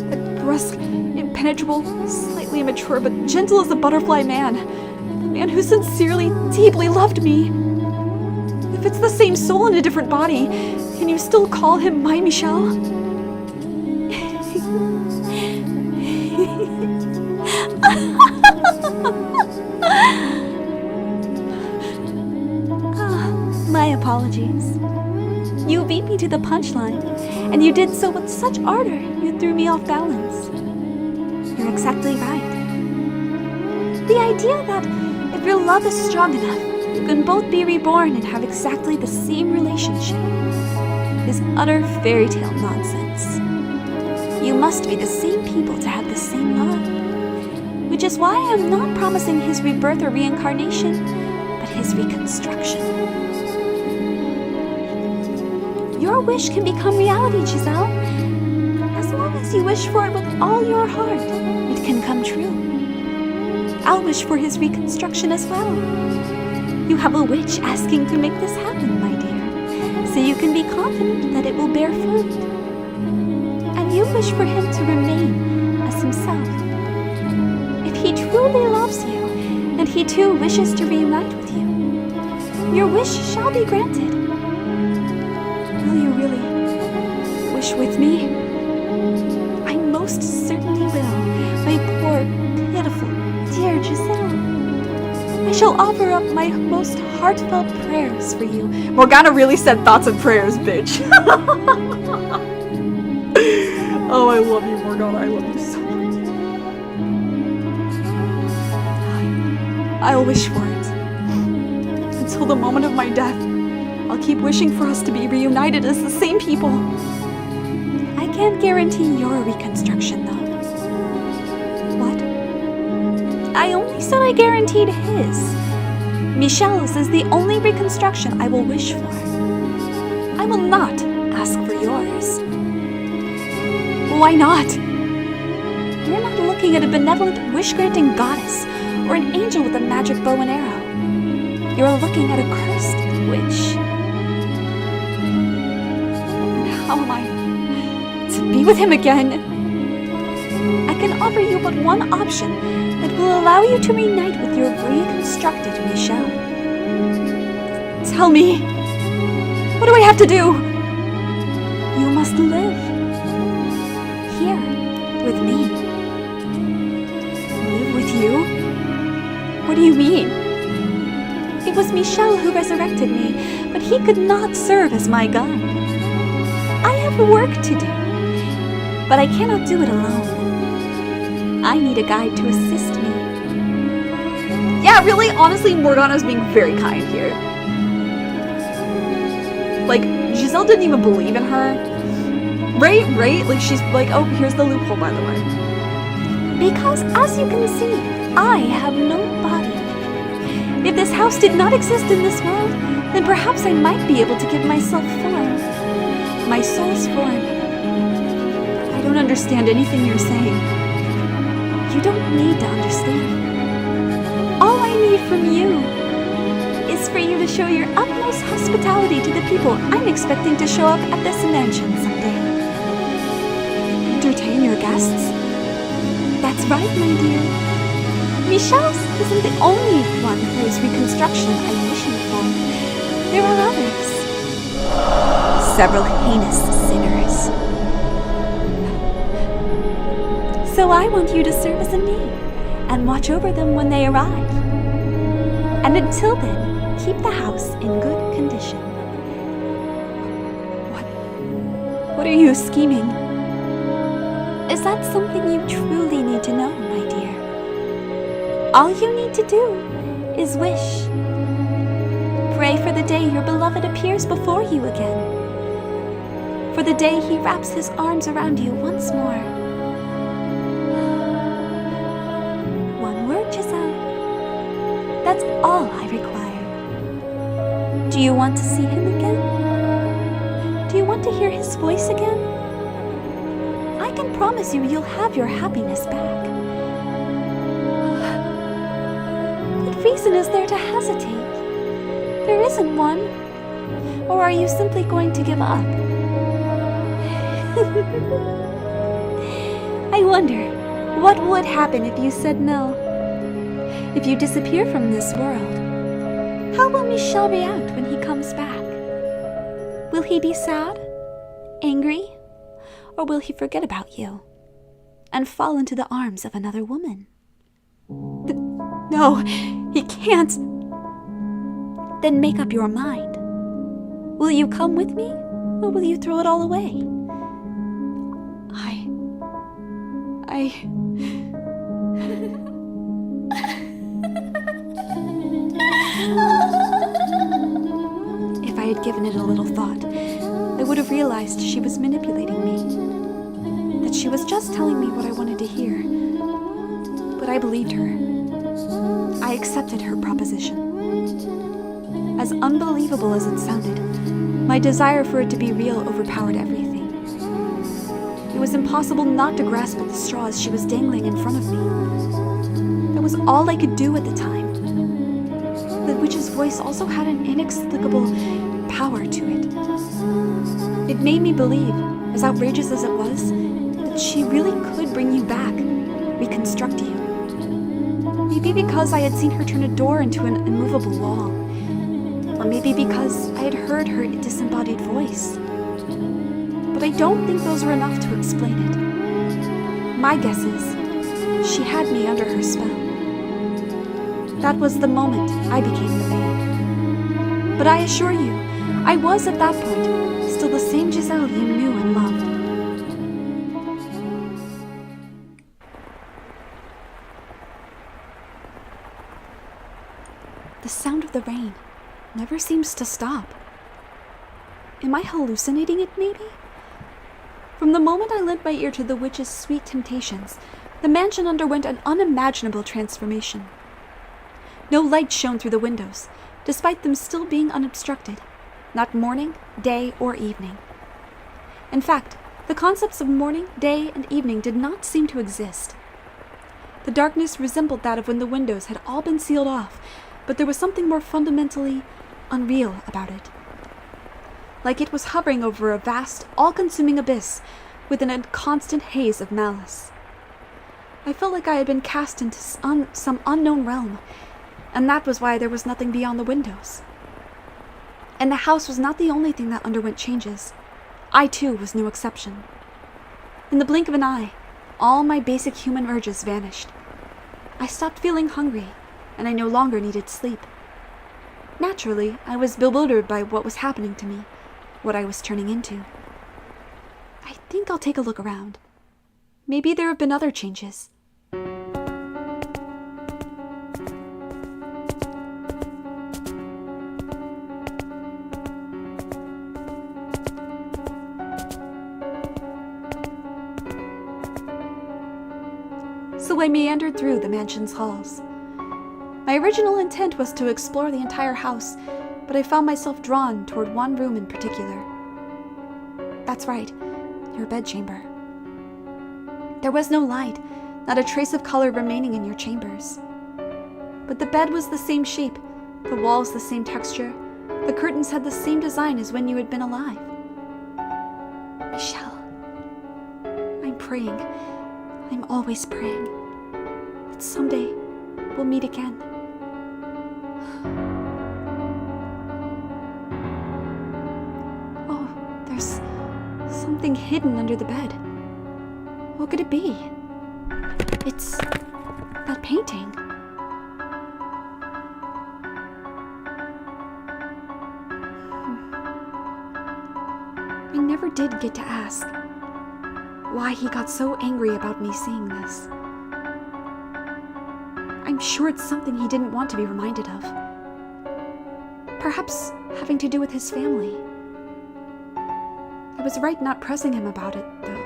that brusque, impenetrable, slightly immature, but gentle as a butterfly man. The man who sincerely, deeply loved me. If it's the same soul in a different body, can you still call him my Michelle? My apologies. You beat me to the punchline, and you did so with such ardor you threw me off balance. You're exactly right. The idea that if your love is strong enough, you can both be reborn and have exactly the same relationship is utter fairy tale nonsense. You must be the same people to have the same love, which is why I'm not promising his rebirth or reincarnation, but his reconstruction. Your wish can become reality, Giselle. As long as you wish for it with all your heart, it can come true. I'll wish for his reconstruction as well. You have a witch asking to make this happen, my dear, so you can be confident that it will bear fruit. And you wish for him to remain as himself. If he truly loves you, and he too wishes to reunite with you, your wish shall be granted. Will you really wish with me? I most certainly will, my poor, pitiful, dear Giselle. I shall offer up my most heartfelt prayers for you. Morgana really said thoughts and prayers, bitch. Oh, I love you, Morgana. I love you so much. I'll wish for it. Until the moment of my death, I'll keep wishing for us to be reunited as the same people. I can't guarantee your reconstruction, though. What? I only said I guaranteed his. Michelle's is the only reconstruction I will wish for. I will not ask for yours. Why not? You're not looking at a benevolent wish-granting goddess or an angel with a magic bow and arrow. You're looking at a cursed witch. How am I to be with him again? I can offer you but one option that will allow you to reunite with your reconstructed Michelle. Tell me, what do I have to do? You must live here with me. Live with you? What do you mean? It was Michelle who resurrected me, but he could not serve as my guide. I have work to do, but I cannot do it alone. I need a guide to assist me. Yeah, really, honestly, Morgana's being very kind here. Like, Giselle didn't even believe in her. Right? Like, she's like, oh, here's the loophole, by the way. Because, as you can see, I have no body. If this house did not exist in this world, then perhaps I might be able to give myself form. My soul's form. I don't understand anything you're saying. You don't need to understand. All I need from you is for you to show your utmost shows hospitality to the people I'm expecting to show up at this mansion someday. Entertain your guests? That's right, my dear. Michelle's isn't the only one whose reconstruction I'm wishing for. There are others. Several heinous sinners. So I want you to serve as a maid and watch over them when they arrive. And until then, keep the house in good condition. What are you scheming? Is that something you truly need to know, my dear? All you need to do is wish. Pray for the day your beloved appears before you again. For the day he wraps his arms around you once more. One word, Giselle. That's all I require. Do you want to see him again? Do you want to hear his voice again? I can promise you you'll have your happiness back. What reason is there to hesitate? There isn't one. Or are you simply going to give up? I wonder, what would happen if you said no? If you disappear from this world, how will Michel react when he comes back? Will he be sad? Angry? Or will he forget about you and fall into the arms of another woman? No, he can't. Then make up your mind. Will you come with me, or will you throw it all away? If I had given it a little thought, I would have realized she was manipulating me. That she was just telling me what I wanted to hear. But I believed her. I accepted her proposition. As unbelievable as it sounded, my desire for it to be real overpowered everything. It was impossible not to grasp at the straws she was dangling in front of me. That was all I could do at the time. The witch's voice also had an inexplicable power to it. It made me believe, as outrageous as it was, that she really could bring you back, reconstruct you. Maybe because I had seen her turn a door into an immovable wall. Or maybe because I had heard her disembodied voice. But I don't think those were enough to explain it. My guess is, she had me under her spell. That was the moment I became the maid. But I assure you, I was at that point still the same Giselle you knew and loved. The sound of the rain never seems to stop. Am I hallucinating it, maybe? From the moment I lent my ear to the witch's sweet temptations, the mansion underwent an unimaginable transformation. No light shone through the windows, despite them still being unobstructed, not morning, day, or evening. In fact, the concepts of morning, day, and evening did not seem to exist. The darkness resembled that of when the windows had all been sealed off, but there was something more fundamentally unreal about it. Like it was hovering over a vast, all-consuming abyss within a constant haze of malice. I felt like I had been cast into some unknown realm, and that was why there was nothing beyond the windows. And the house was not the only thing that underwent changes. I, too, was no exception. In the blink of an eye, all my basic human urges vanished. I stopped feeling hungry, and I no longer needed sleep. Naturally, I was bewildered by what was happening to me, what I was turning into. I think I'll take a look around. Maybe there have been other changes. So I meandered through the mansion's halls. My original intent was to explore the entire house, but I found myself drawn toward one room in particular. That's right, your bedchamber. There was no light, not a trace of color remaining in your chambers. But the bed was the same shape, the walls the same texture, The curtains had the same design as when you had been alive. Michelle, I'm praying. I'm always praying that someday we'll meet again. Oh, there's something hidden under the bed. What could it be? It's that painting. I never did get to ask why he got so angry about me seeing this. I'm sure it's something he didn't want to be reminded of. Perhaps having to do with his family. I was right not pressing him about it, though.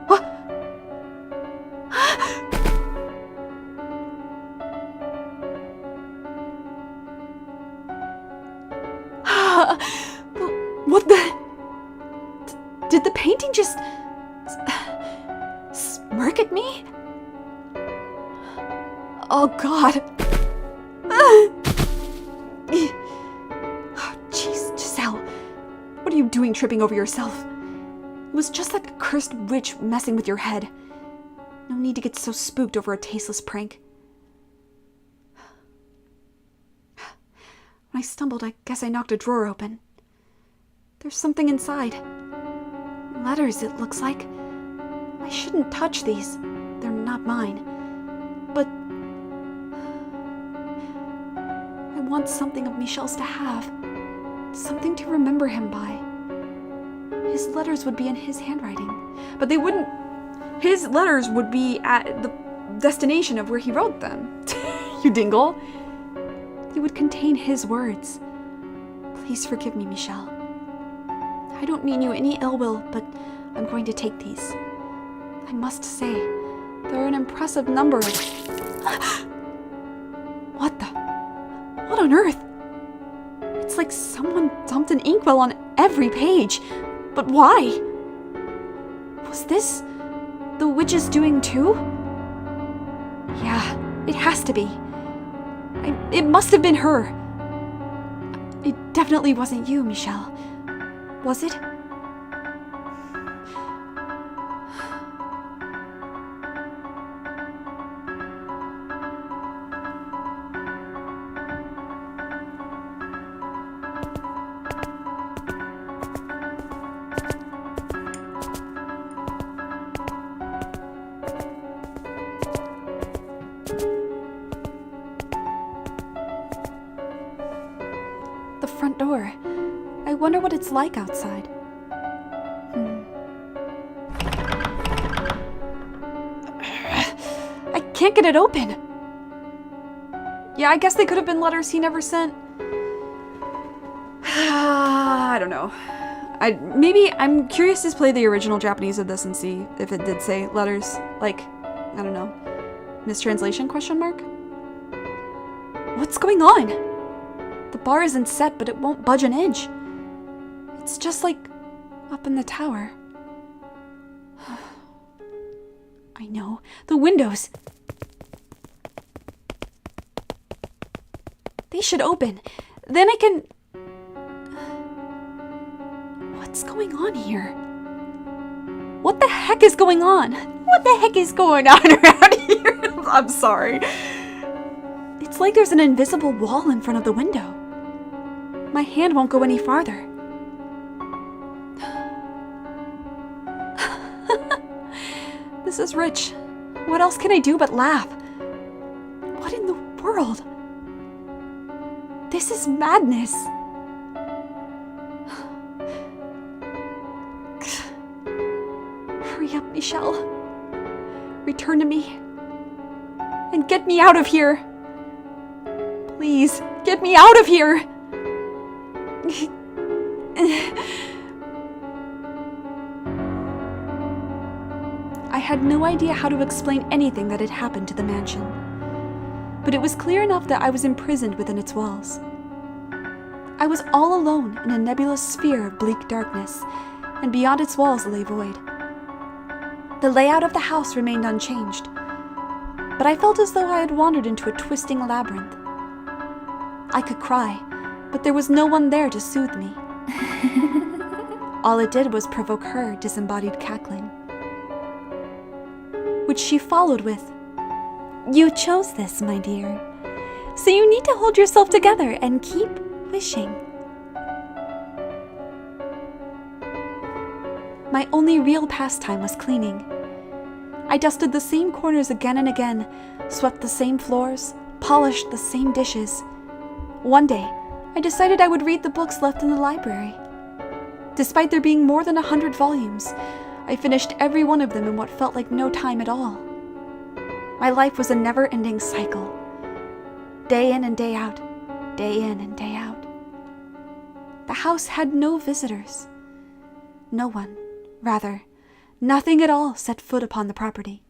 What? What the? Did the painting just smirk at me? Oh God. Oh, jeez, Giselle. What are you doing tripping over yourself? It was just that accursed witch messing with your head. No need to get so spooked over a tasteless prank. When I stumbled, I guess I knocked a drawer open. There's something inside. Letters, it looks like. I shouldn't touch these. They're not mine. But I want something of Michel's to have. Something to remember him by. His letters would be in his handwriting. But they wouldn't... His letters would be at the destination of where he wrote them. You dingle. They would contain his words. Please forgive me, Michel. I don't mean you any ill will, but I'm going to take these. I must say, they're an impressive number of... What the... What on earth? It's like someone dumped an inkwell on every page. But why? Was this the witch's doing too? Yeah, it has to be. It must have been her. It definitely wasn't you, Michel. Was it? The front door. I wonder what it's like outside. I can't get it open. Yeah, I guess they could have been letters he never sent. I don't know. Maybe I'm curious to play the original Japanese of this and see if it did say letters. Like, I don't know. Mistranslation question mark? What's going on? The bar isn't set, but it won't budge an inch. It's just like up in the tower. I know. The windows. They should open. Then I can... What's going on here? What the heck is going on? What the heck is going on around here? I'm sorry. It's like there's an invisible wall in front of the window. My hand won't go any farther. This is rich. What else can I do but laugh? What in the world? This is madness. Hurry up, Michel. Return to me. And get me out of here. Please, get me out of here. I had no idea how to explain anything that had happened to the mansion, but it was clear enough that I was imprisoned within its walls. I was all alone in a nebulous sphere of bleak darkness, and beyond its walls lay void. The layout of the house remained unchanged. but I felt as though I had wandered into a twisting labyrinth. I could cry, but there was no one there to soothe me. All it did was provoke her disembodied cackling, which she followed with, "You chose this, my dear, so you need to hold yourself together and keep wishing." My only real pastime was cleaning. I dusted the same corners again and again, swept the same floors, polished the same dishes. One day, I decided I would read the books left in the library. Despite there being more than 100 volumes, I finished every one of them in what felt like no time at all. My life was a never-ending cycle. Day in and day out, day in and day out. The house had no visitors. No one, rather, nothing at all set foot upon the property.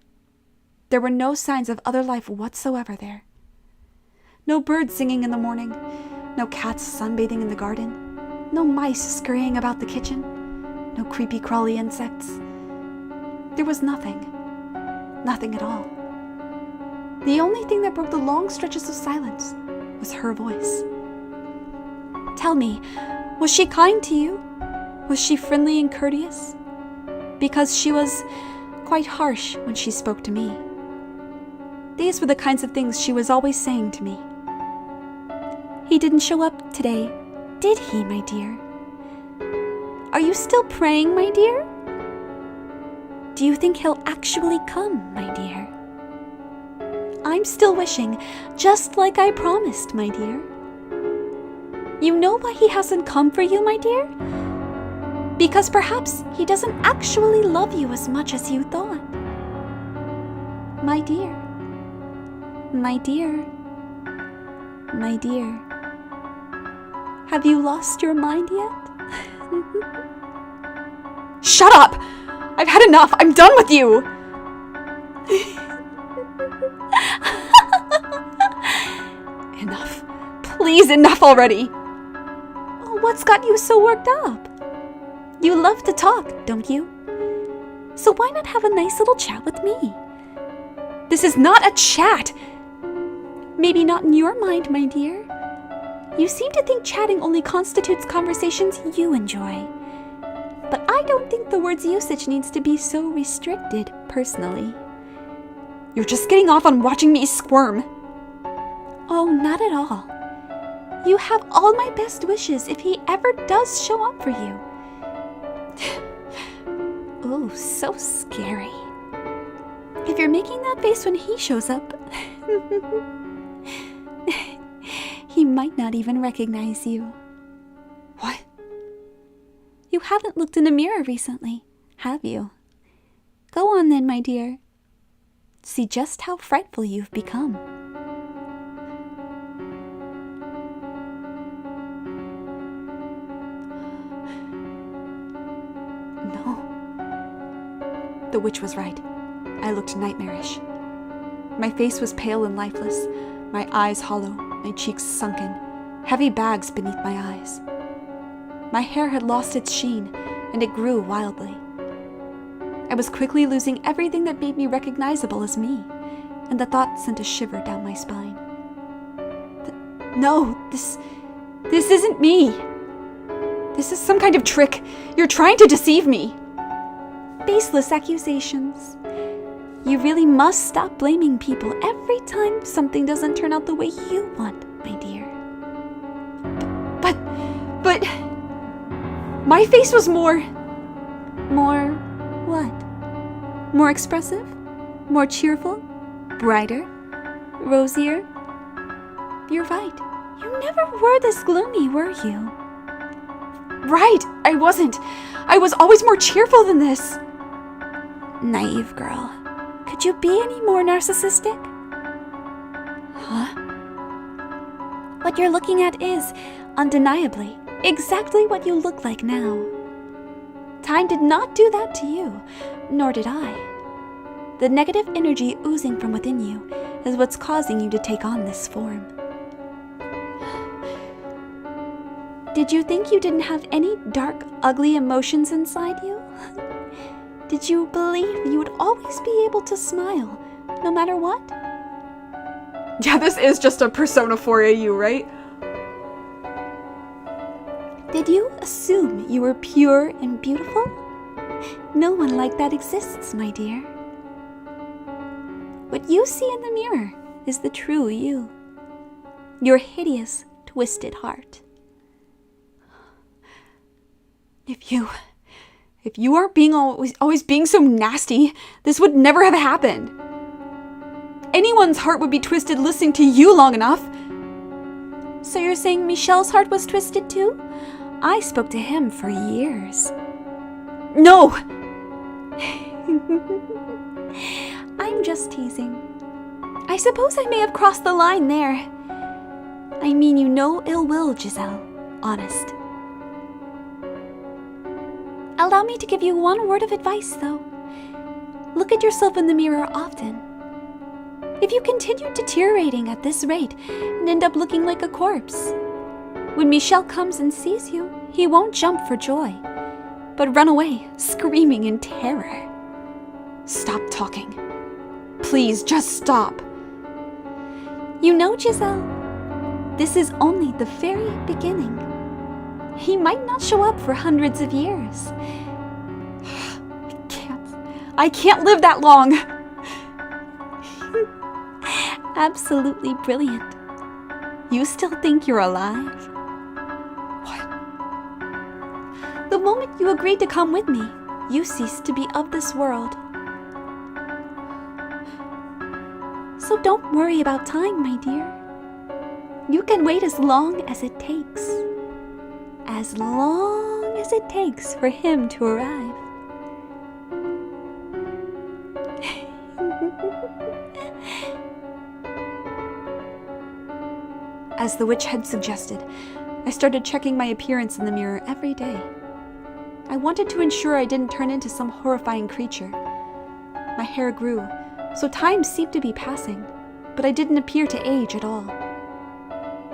There were no signs of other life whatsoever there. No birds singing in the morning, no cats sunbathing in the garden, no mice scurrying about the kitchen, no creepy crawly insects. There was nothing. Nothing at all. The only thing that broke the long stretches of silence was her voice. "Tell me, was she kind to you? Was she friendly and courteous? Because she was quite harsh when she spoke to me." These were the kinds of things she was always saying to me. "He didn't show up today, did he, my dear? Are you still praying, my dear? Do you think he'll actually come, my dear? I'm still wishing, just like I promised, my dear. You know why he hasn't come for you, my dear? Because perhaps he doesn't actually love you as much as you thought. My dear, my dear, my dear, have you lost your mind yet?" "Shut up! I've had enough! I'm done with you!" Enough. Please, enough already! Oh, what's got you so worked up? You love to talk, don't you? So why not have a nice little chat with me? This is not a chat! Maybe not in your mind, my dear. You seem to think chatting only constitutes conversations you enjoy. But I don't think the word's usage needs to be so restricted, personally. You're just getting off on watching me squirm. Oh, not at all. You have all my best wishes if he ever does show up for you. Oh, so scary. If you're making that face when he shows up, he might not even recognize you. What? You haven't looked in a mirror recently, have you? Go on then, my dear. See just how frightful you've become. No. The witch was right. I looked nightmarish. My face was pale and lifeless, my eyes hollow, my cheeks sunken, heavy bags beneath my eyes. My hair had lost its sheen, and it grew wildly. I was quickly losing everything that made me recognizable as me, and the thought sent a shiver down my spine. No, this isn't me. This is some kind of trick. You're trying to deceive me. Baseless accusations. You really must stop blaming people every time something doesn't turn out the way you want, my dear. But my face was more what? More expressive? More cheerful? Brighter? Rosier? You're right. You never were this gloomy, were you? Right, I wasn't. I was always more cheerful than this. Naive girl. Could you be any more narcissistic? Huh? What you're looking at is, undeniably, exactly what you look like now. Time did not do that to you, nor did I. The negative energy oozing from within you is what's causing you to take on this form. Did you think you didn't have any dark, ugly emotions inside you? Did you believe you would always be able to smile, no matter what? Yeah, this is just a Persona 4AU, right? Did you assume you were pure and beautiful? No one like that exists, my dear. What you see in the mirror is the true you. Your hideous, twisted heart. If you aren't being always being so nasty, this would never have happened. Anyone's heart would be twisted listening to you long enough. So you're saying Michelle's heart was twisted too? I spoke to him for years. No! I'm just teasing. I suppose I may have crossed the line there. I mean you no ill will, Giselle. Honest. Allow me to give you one word of advice, though. Look at yourself in the mirror often. If you continue deteriorating at this rate and end up looking like a corpse, when Michel comes and sees you, he won't jump for joy, but run away, screaming in terror. Stop talking. Please, just stop. You know, Giselle, this is only the very beginning. He might not show up for hundreds of years. I can't live that long. Absolutely brilliant. You still think you're alive? What? The moment you agreed to come with me, you ceased to be of this world. So don't worry about time, my dear. You can wait as long as it takes. As long as it takes for him to arrive. As the witch had suggested, I started checking my appearance in the mirror every day. I wanted to ensure I didn't turn into some horrifying creature. My hair grew, so time seemed to be passing, but I didn't appear to age at all.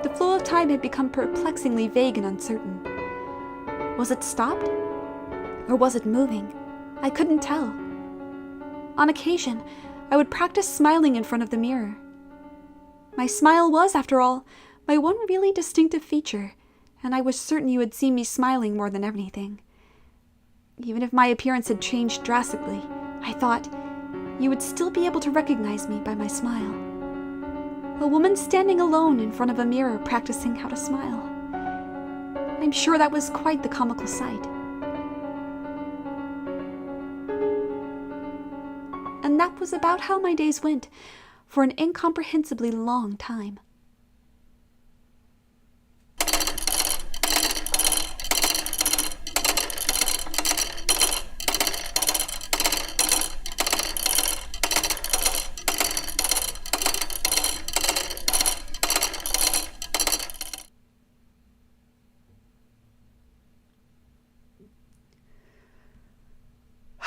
The flow of time had become perplexingly vague and uncertain. Was it stopped? Or was it moving? I couldn't tell. On occasion, I would practice smiling in front of the mirror. My smile was, after all, my one really distinctive feature, and I was certain you would see me smiling more than anything. Even if my appearance had changed drastically, I thought you would still be able to recognize me by my smile. A woman standing alone in front of a mirror practicing how to smile. I'm sure that was quite the comical sight. And that was about how my days went for an incomprehensibly long time.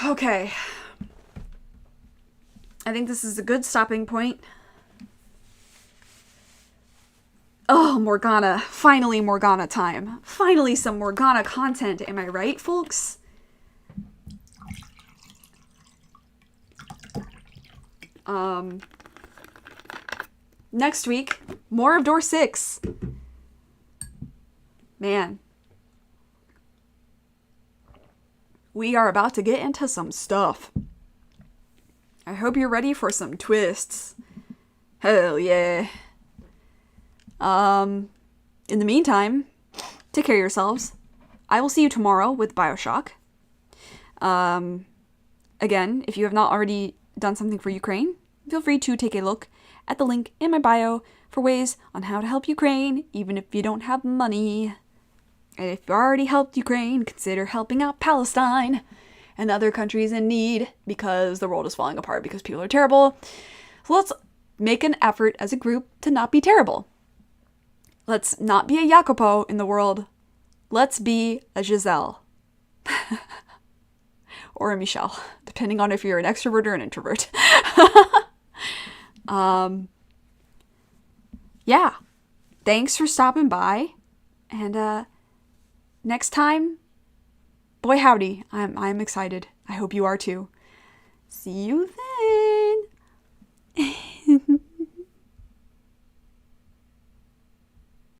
Okay. I think this is a good stopping point. Oh, Morgana. Finally Morgana time. Finally some Morgana content, am I right, folks? Next week, more of Door 6. Man. We are about to get into some stuff. I hope you're ready for some twists. Hell yeah. In the meantime, take care of yourselves. I will see you tomorrow with BioShock. Again, if you have not already done something for Ukraine, feel free to take a look at the link in my bio for ways on how to help Ukraine, even if you don't have money. And if you already helped Ukraine, consider helping out Palestine and other countries in need, because the world is falling apart because people are terrible. So let's make an effort as a group to not be terrible. Let's not be a Jacopo in the world. Let's be a Giselle. Or a Michelle, depending on if you're an extrovert or an introvert. Yeah. Thanks for stopping by. And next time, boy howdy, I'm excited. I hope you are too. See you then.